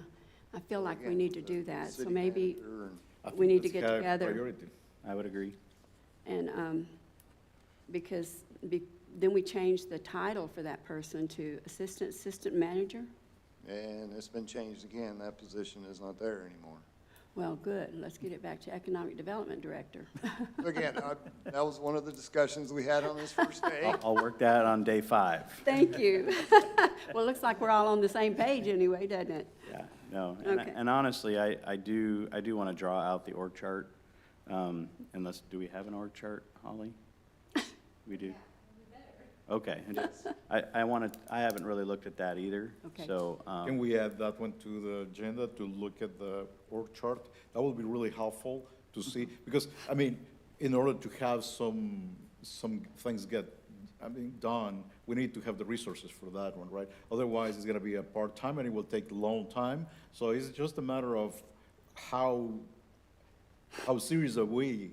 I feel like we Again, need to the do that, so city maybe manager and- I we think need to that's get high together. priority. I would agree. And, because then we change the title for that person to assistant manager? And it's been changed again, that position is not there anymore. Well, good, let's get it back to economic development director. Again, that was one of the discussions we had on this first day. I'll work that on day 5. Thank you. Well, it looks like we're all on the same page anyway, doesn't it? Yeah, no, Okay. and honestly, I do want to draw out the org chart. Unless, do we have an org chart, Holly? We do? Okay, I haven't really looked at that either, Okay. so. Can we add that one to the agenda to look at the org chart? That would be really helpful to see, because, I mean, in order to have some things done, we need to have the resources for that one, right? Otherwise, it's gonna be a part-time and it will take a long time. So it's just a matter of how serious are we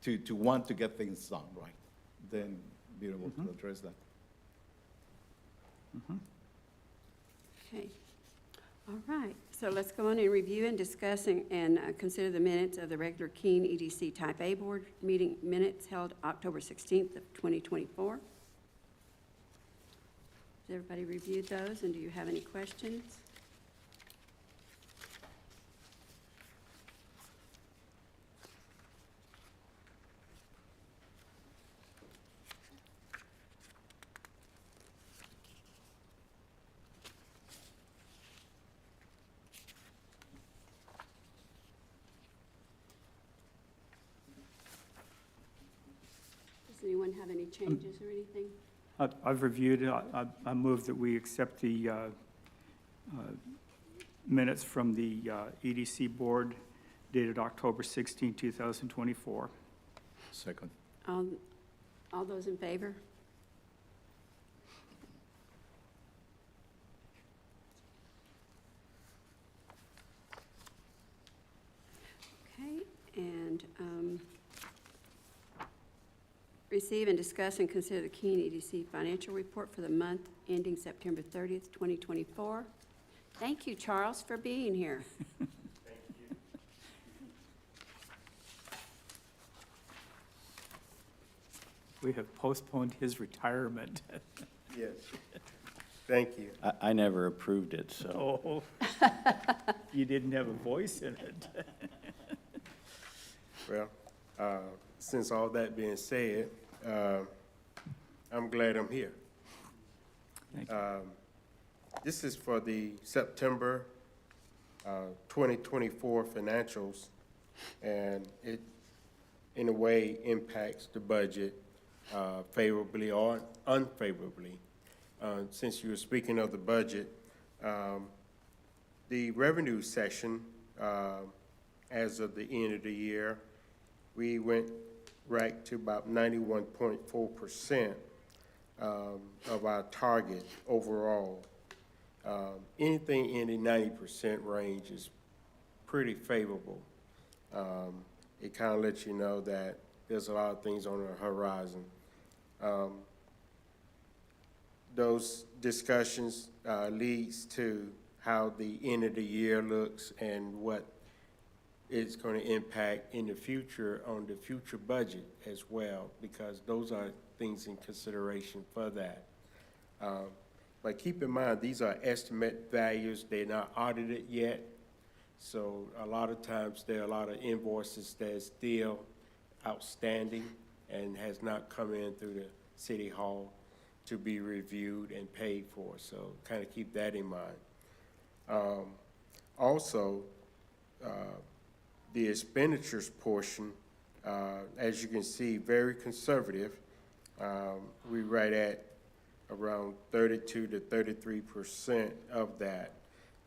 to want to get things done, right? Then be able to address that. Okay. All right, so let's go on and review and discuss and consider the minutes of the regular Keene EDC Type A Board meeting minutes held October 16th of 2024. Has everybody reviewed those, and do you have any questions? Does anyone have any changes or anything? I've reviewed it. I move that we accept the minutes from the EDC board dated October 16, 2024. Second. All those in favor? Okay, and receive and discuss and consider the Keene EDC financial report for the month ending September 30th, 2024. Thank you, Charles, for being here. We have postponed his retirement. Yes. Thank you. I never approved it, so. Oh, you didn't have a voice in it. Well, since all that being said, I'm glad I'm here. Thank you. This is for the September 2024 financials, and it, in a way, impacts the budget favorably or unfavorably. since you were speaking of the budget, the revenue section, as of the end of the year, we went right to about 91.4% of our target overall. Anything in the 90% range is pretty favorable. It kind of lets you know that there's a lot of things on the horizon. Those discussions leads to how the end of the year looks and what it's going to impact in the future on the future budget as well, because those are things in consideration for that. But keep in mind, these are estimate values. They're not audited yet. So a lot of times there are a lot of invoices that are still outstanding and has not come in through the city hall to be reviewed and paid for. So kind of keep that in mind. Also, the expenditures portion, as you can see, very conservative. We right at around 32 to 33% of that.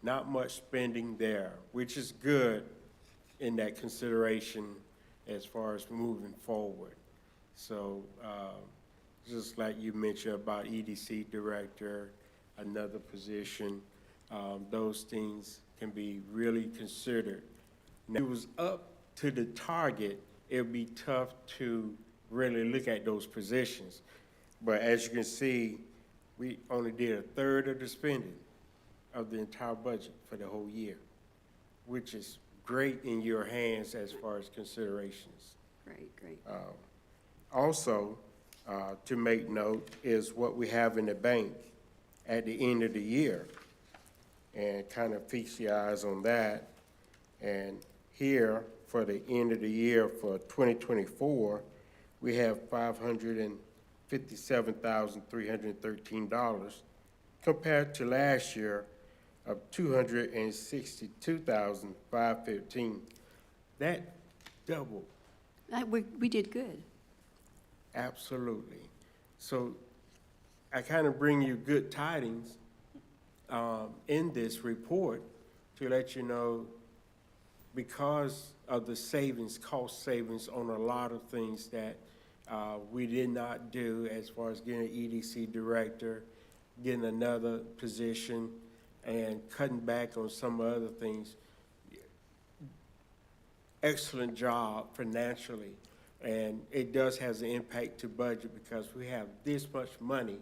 Not much spending there, which is good in that consideration as far as moving forward. So just like you mentioned about EDC director, another position, those things can be really considered. Now, if it was up to the target, it would be tough to really look at those positions. But as you can see, we only did a third of the spending of the entire budget for the whole year, which is great in your hands as far as considerations. Great. Also, to make note is what we have in the bank at the end of the year, and kind of feast your eyes on that. And here, for the end of the year for 2024, we have $557,313 compared to last year of $262,515. That doubled. We did good. Absolutely. So I kind of bring you good tidings in this report to let you know, because of the savings, cost savings on a lot of things that we did not do as far as getting an EDC director, getting another position, and cutting back on some other things. Excellent job financially, and it does has an impact to budget because we have this much money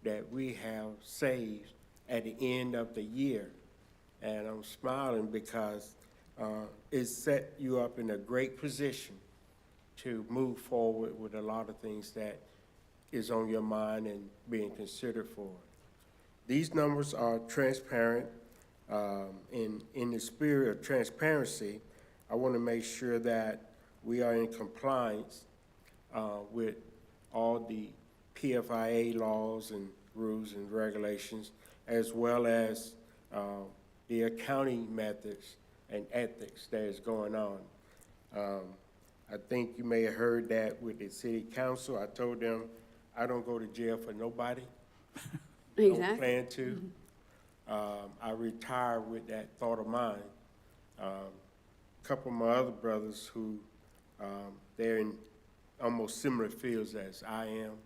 that we have saved at the end of the year. And I'm smiling because it set you up in a great position to move forward with a lot of things that is on your mind and being considered for. These numbers are transparent. In the spirit of transparency, I want to make sure that we are in compliance with all the PFIA laws and rules and regulations, as well as the accounting methods and ethics that is going on. I think you may have heard that with the city council. I told them I don't go to jail for nobody. Exactly. Don't plan to. I retired with that thought of mine. A couple of my other brothers who they're in almost similar fields as I am.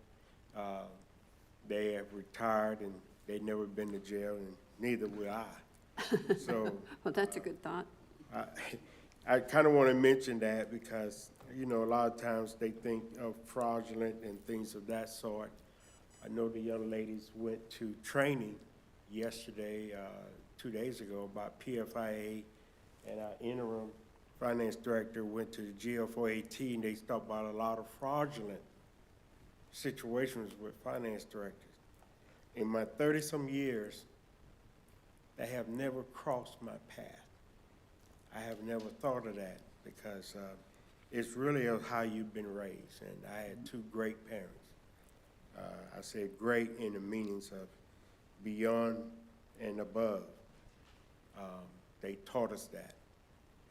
They have retired and they've never been to jail, and neither will I. So Well, that's a good thought. I kind of want to mention that because, you know, a lot of times they think of fraudulent and things of that sort. I know the young ladies went to training yesterday, 2 days ago, about PFIA, and our interim finance director went to the jail for 18. They talked about a lot of fraudulent situations with finance directors. In my 30-some years, that have never crossed my path. I have never thought of that because it's really of how you've been raised. And I had two great parents. I said great in the meanings of beyond and above. They taught us that.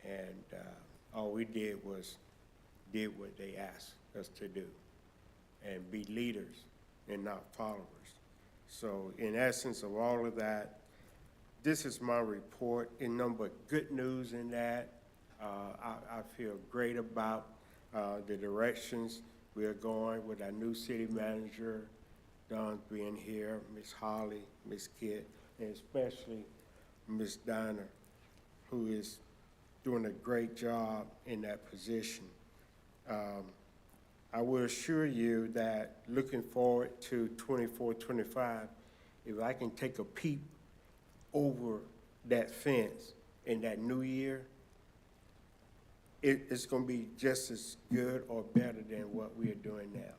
And all we did was did what they asked us to do and be leaders and not followers. So in essence of all of that, this is my report. In number of good news in that, I feel great about the directions we're going with our new city manager, Don being here, Ms. Holly, Ms. Kidd, and especially Ms. Dinah, who is doing a great job in that position. I will assure you that looking forward to 24-25, if I can take a peep over that fence in that new year, it's gonna be just as good or better than what we are doing now.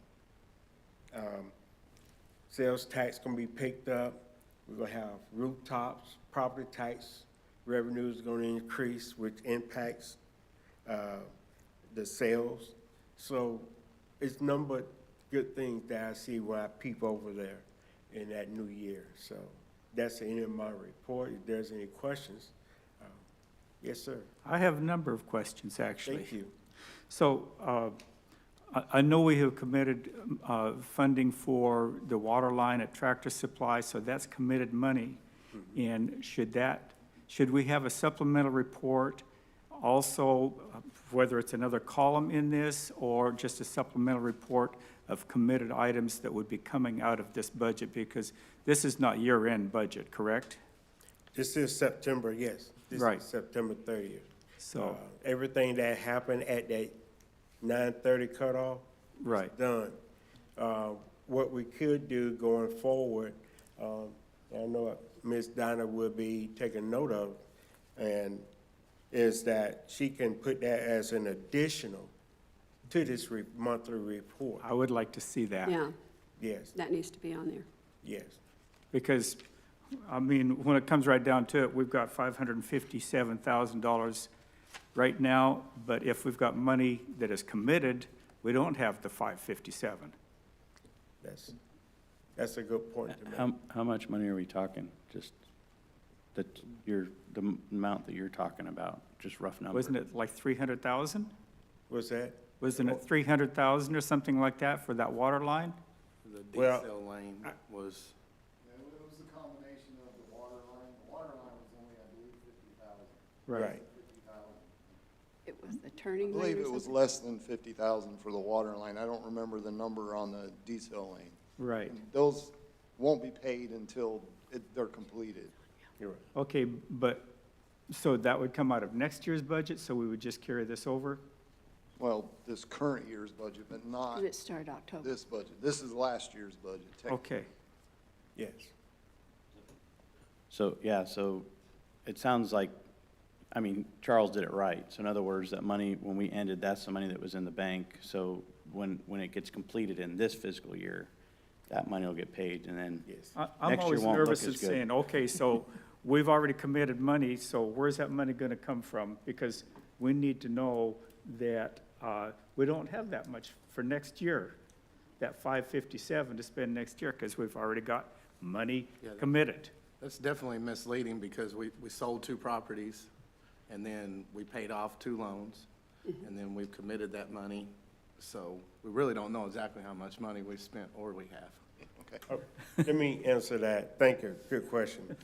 Sales tax gonna be picked up. We're gonna have rooftops, property tax revenue is gonna increase, which impacts the sales. So it's a number of good things that I see when I peep over there in that new year. So that's the end of my report. If there's any questions, yes, sir. I have a number of questions, actually. Thank you. So I know we have committed funding for the water line at Tractor Supply, so that's committed money. And should we have a supplemental report also, whether it's another column in this or just a supplemental report of committed items that would be coming out of this budget? Because this is not year-end budget, correct? This is September, yes. This Right. is September 30th. So, Everything that happened at that 9:30 cutoff is right. done. What we could do going forward, I know Ms. Dinah will be taking note of, and is that she can put that as an additional to this monthly report. I would like to see that. Yeah, Yes, that needs to be on there. yes. Because, I mean, when it comes right down to it, we've got $557,000 right now, but if we've got money that is committed, we don't have the 557. That's a good point to make. How much money are we talking? Just the amount that you're talking about, just rough number? Wasn't it like 300,000? What's that? Wasn't it 300,000 or something like that for that water line? The Well, decel lane was, Yeah, it was a combination of the water line. The water line was only, I believe, 50,000. Right. 50,000. It was the I turning lane believe or it was something? less than 50,000 for the water line. I don't remember the number on the decel lane. Right. And those won't be paid until they're completed. You're right. Okay, but, so that would come out of next year's budget, so we would just carry this over? Well, this current year's budget, but not And it started October. this budget. This is last year's budget. Okay. Yes. So, yeah, so it sounds like, I mean, Charles did it right. So in other words, that money, when we ended, that's the money that was in the bank. So when it gets completed in this fiscal year, that money will get paid, and then Yes. I'm next year always won't look nervous as of good. saying, okay, so we've already committed money, so where's that money gonna come from? Because we need to know that we don't have that much for next year, that 557 to spend next year, because we've already got money Yeah, that- committed. that's definitely misleading because we sold 2 properties and then we paid off 2 loans and then we've committed that money. So we really don't know exactly how much money we've spent or we have. Okay. Let me answer that. Thank you. Good question.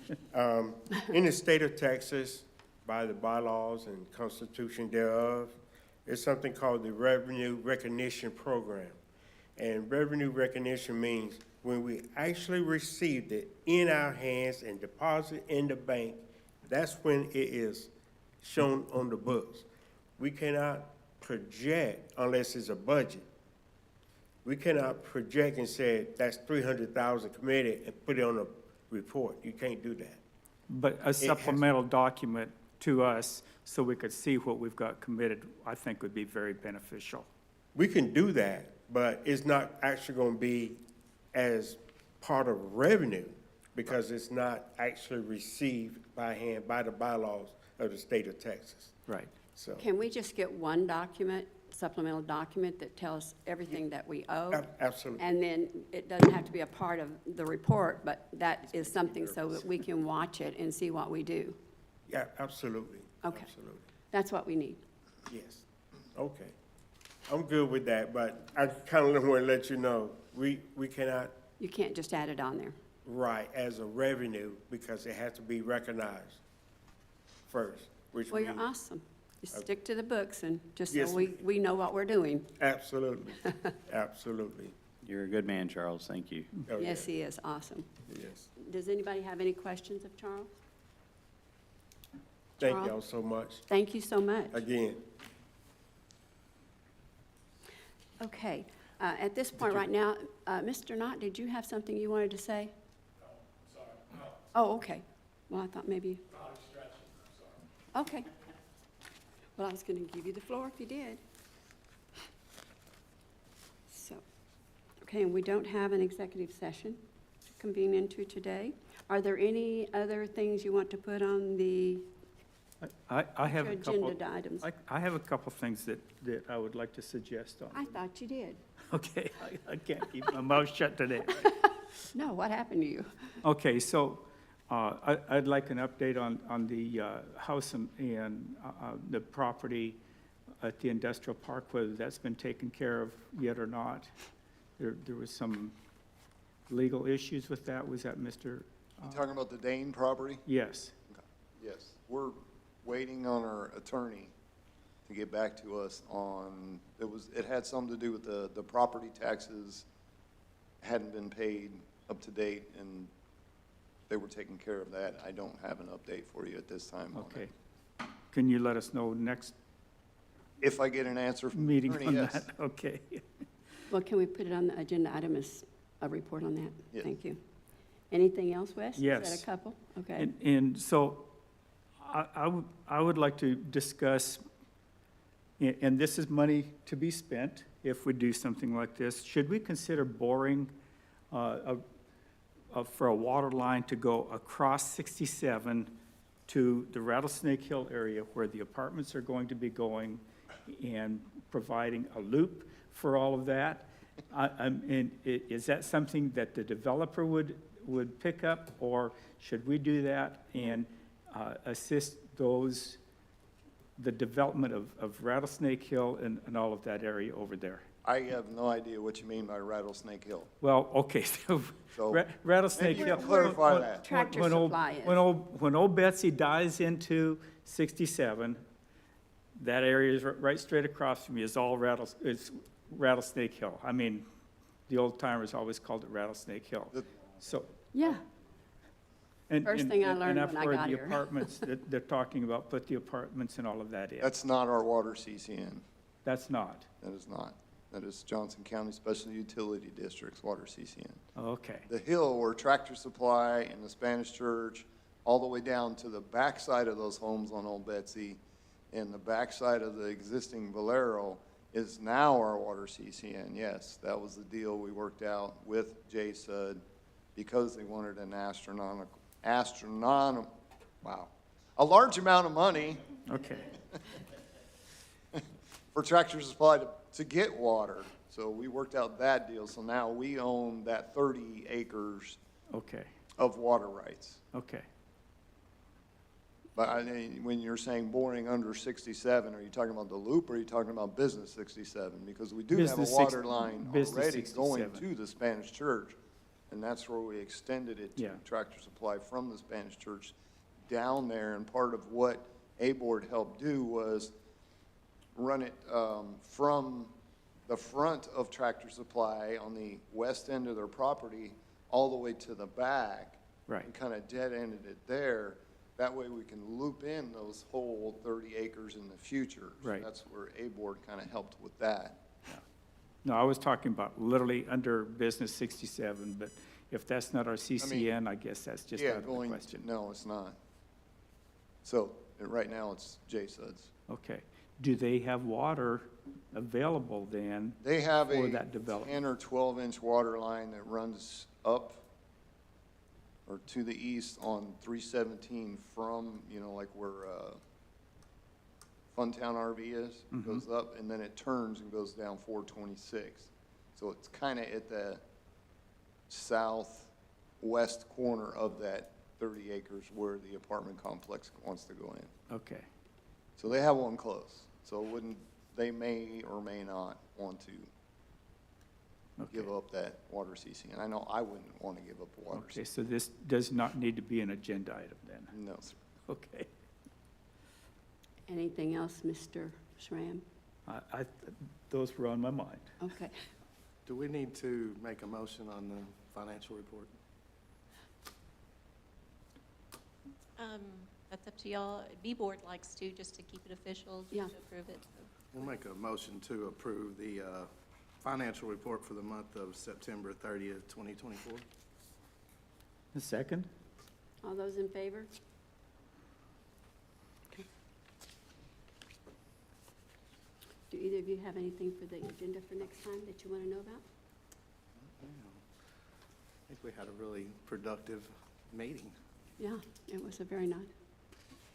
In the state of Texas, by the bylaws and constitution thereof, there's something called the Revenue Recognition Program. And revenue recognition means when we actually received it in our hands and deposit in the bank, that's when it is shown on the books. We cannot project unless it's a budget. We cannot project and say, that's 300,000 committed and put it on a report. You can't do that. But a supplemental document to us, so we could see what we've got committed, I think would be very beneficial. We can do that, but it's not actually gonna be as part of revenue because it's not actually received by hand by the bylaws of the state of Texas. Right. So, Can we just get one document, supplemental document that tells everything that we owe? absolutely. And then it doesn't have to be a part of the report, but that is something so that we can watch it and see what we do. Yeah, absolutely. Okay. Absolutely. That's what we need. Yes. Okay. I'm good with that, but I kind of want to let you know, we cannot, You can't just add it on there. right as a revenue because it has to be recognized first, which Well, we. you're awesome. Just stick to the books and just Yes, so we know what we're doing. Absolutely, absolutely. You're a good man, Charles, thank you. Oh, Yes, yeah. he is. Awesome. Yes. Does anybody have any questions of Charles? Thank Charles? y'all so much. Thank you so much. Again, Okay, at this point right now, Mr. Knott, did you have something you wanted to say? No, sorry, no, Oh, okay. Well, I thought maybe, probably stretching, I'm sorry. okay. Well, I was going to give you the floor if you did. So, okay, and we don't have an executive session to convene into today. Are there any other things you want to put on the I have a couple. agenda items? I have a couple things that I would like to suggest on. I thought you did. Okay, I can't keep my mouth shut today. No, what happened to you? Okay, so I'd like an update on the house and the property at the industrial park, whether that's been taken care of yet or not. There was some legal issues with that. Was that Mr.? You talking about the Dane property? Yes. Yes, we're waiting on our attorney to get back to us on, it had something to do with the property taxes hadn't been paid up to date, and they were taking care of that. I don't have an update for you at this time on Okay. it. Can you let us know next If I get an answer from the meeting attorney, on yes. that? Okay. Well, can we put it on the agenda item as a report on that? Yes. Thank you. Anything else, Wes? Is Yes. that a couple? Okay. And so I would like to discuss, and this is money to be spent if we do something like this. Should we consider boring for a water line to go across 67 to the Rattlesnake Hill area where the apartments are going to be going and providing a loop for all of that? And is that something that the developer would pick up, or should we do that and assist the development of Rattlesnake Hill and all of that area over there? I have no idea what you mean by Rattlesnake Hill. Well, okay, so So, Rattlesnake maybe you Hill. can clarify that. Tractor when old- Supply is. When old Betsy dies into 67, that area is right straight across from me is all it's Rattlesnake Hill. I mean, the old timers always called it Rattlesnake Hill. The- So. Yeah, and- First and- thing I and learned that's when I where got the here. apartments that they're talking about, put the apartments and all of that in. That's not our water CCN. That's not. That is not. That is Johnson County Special Utility District's water CCN. Okay, The hill where Tractor Supply and the Spanish Church, all the way down to the backside of those homes on Old Betsy and the backside of the existing Valero is now our water CCN. Yes, that was the deal we worked out with JSUD because they wanted an a large amount of money okay, for Tractor Supply to get water. So we worked out that deal. So now we own that 30 acres okay, of water rights. okay. But I mean, when you're saying boring under 67, are you talking about the loop or are you talking about business 67? Because we do have a Business water line business already going 67. to the Spanish Church. And that's where we extended it to Yeah. Tractor Supply from the Spanish Church down there. And part of what A-Board helped do was run it from the front of Tractor Supply on the west end of their property all the way to the back. Right. And kind of dead-ended it there. That way we can loop in those whole 30 acres in the future. So Right. that's where A-Board kind of helped with that. No, I was talking about literally under business 67, but if that's not our CCN, I guess that's just out Yeah, of the going, question. no, it's not. So, right now it's JSUD's. Okay. Do they have water available then? They have For a that development. 10 or 12-inch water line that runs up or to the east on 317 from, like where Funtown RV is, goes up, and then it turns and goes down 426. So it's kind of at the southwest corner of that 30 acres where the apartment complex wants to go in. Okay, So they have one close. So they may or may not want to give Okay. up that water ceasing. And I know I wouldn't want to give up the water Okay, ceasing. so this does not need to be an agenda item then? No, sir. Okay. Anything else, Mr. Schramm? Those were on my mind. Okay. Do we need to make a motion on the financial report? That's up to y'all. B-Board likes to, just to keep it official, Yeah. just to approve it. So, We'll make a motion to approve the financial report for the month of September 30th, 2024. A second? All those in favor? Okay. Do either of you have anything for the agenda for next time that you want to know about? I think we had a really productive meeting. Yeah, it was a very nice.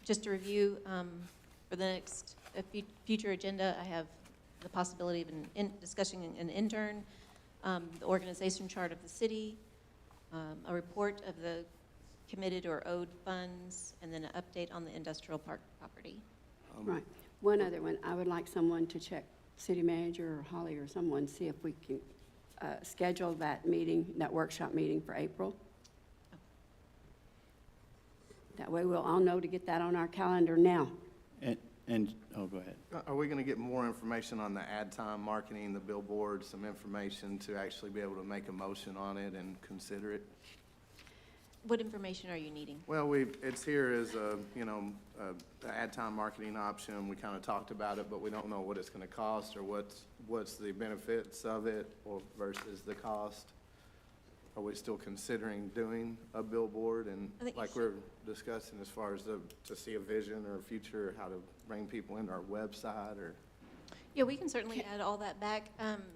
Just to review, for the next future agenda, I have the possibility of discussing an intern, the organization chart of the city, a report of the committed or owed funds, and then an update on the industrial park property. Right. One other one, I would like someone to check, city manager or Holly or someone, see if we can schedule that meeting, that workshop meeting for April. That way we'll all know to get that on our calendar now. Oh, go ahead. Are we going to get more information on the ad time marketing, the billboard, some information to actually be able to make a motion on it and consider it? What information are you needing? Well, it's here as a, the ad time marketing option. We kind of talked about it, but we don't know what it's going to cost or what's the benefits of it or versus the cost. Are we still considering doing a billboard? And I think you like we're discussing as far as to see a vision or a future, how to bring people into our website or? Yeah, we can certainly add all that back.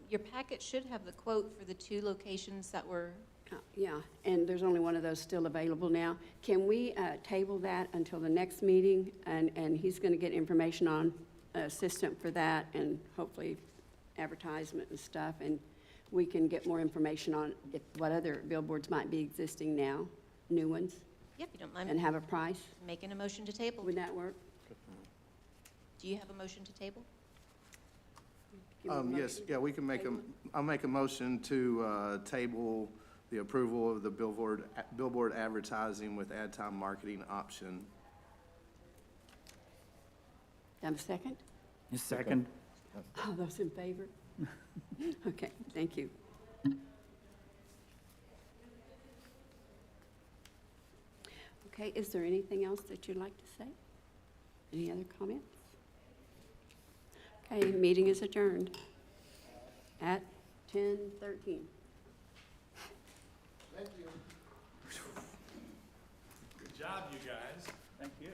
Your packet should have the quote for the 2 locations that were, Yeah, and there's only one of those still available now. Can we table that until the next meeting? And he's going to get information on assistant for that and hopefully advertisement and stuff. And we can get more information on what other billboards might be existing now, new ones, if you don't and mind have a price. making a motion to table. Would that work? Do you have a motion to table? Give me a Yes, motion. yeah, we can make Table I'll make a motion to table the approval of the billboard advertising with ad time marketing option. Have a second? A second? All those in favor? Okay, thank you. Okay, is there anything else that you'd like to say? Any other comments? Okay, meeting is adjourned at 10:13. Good job, you guys. Thank you.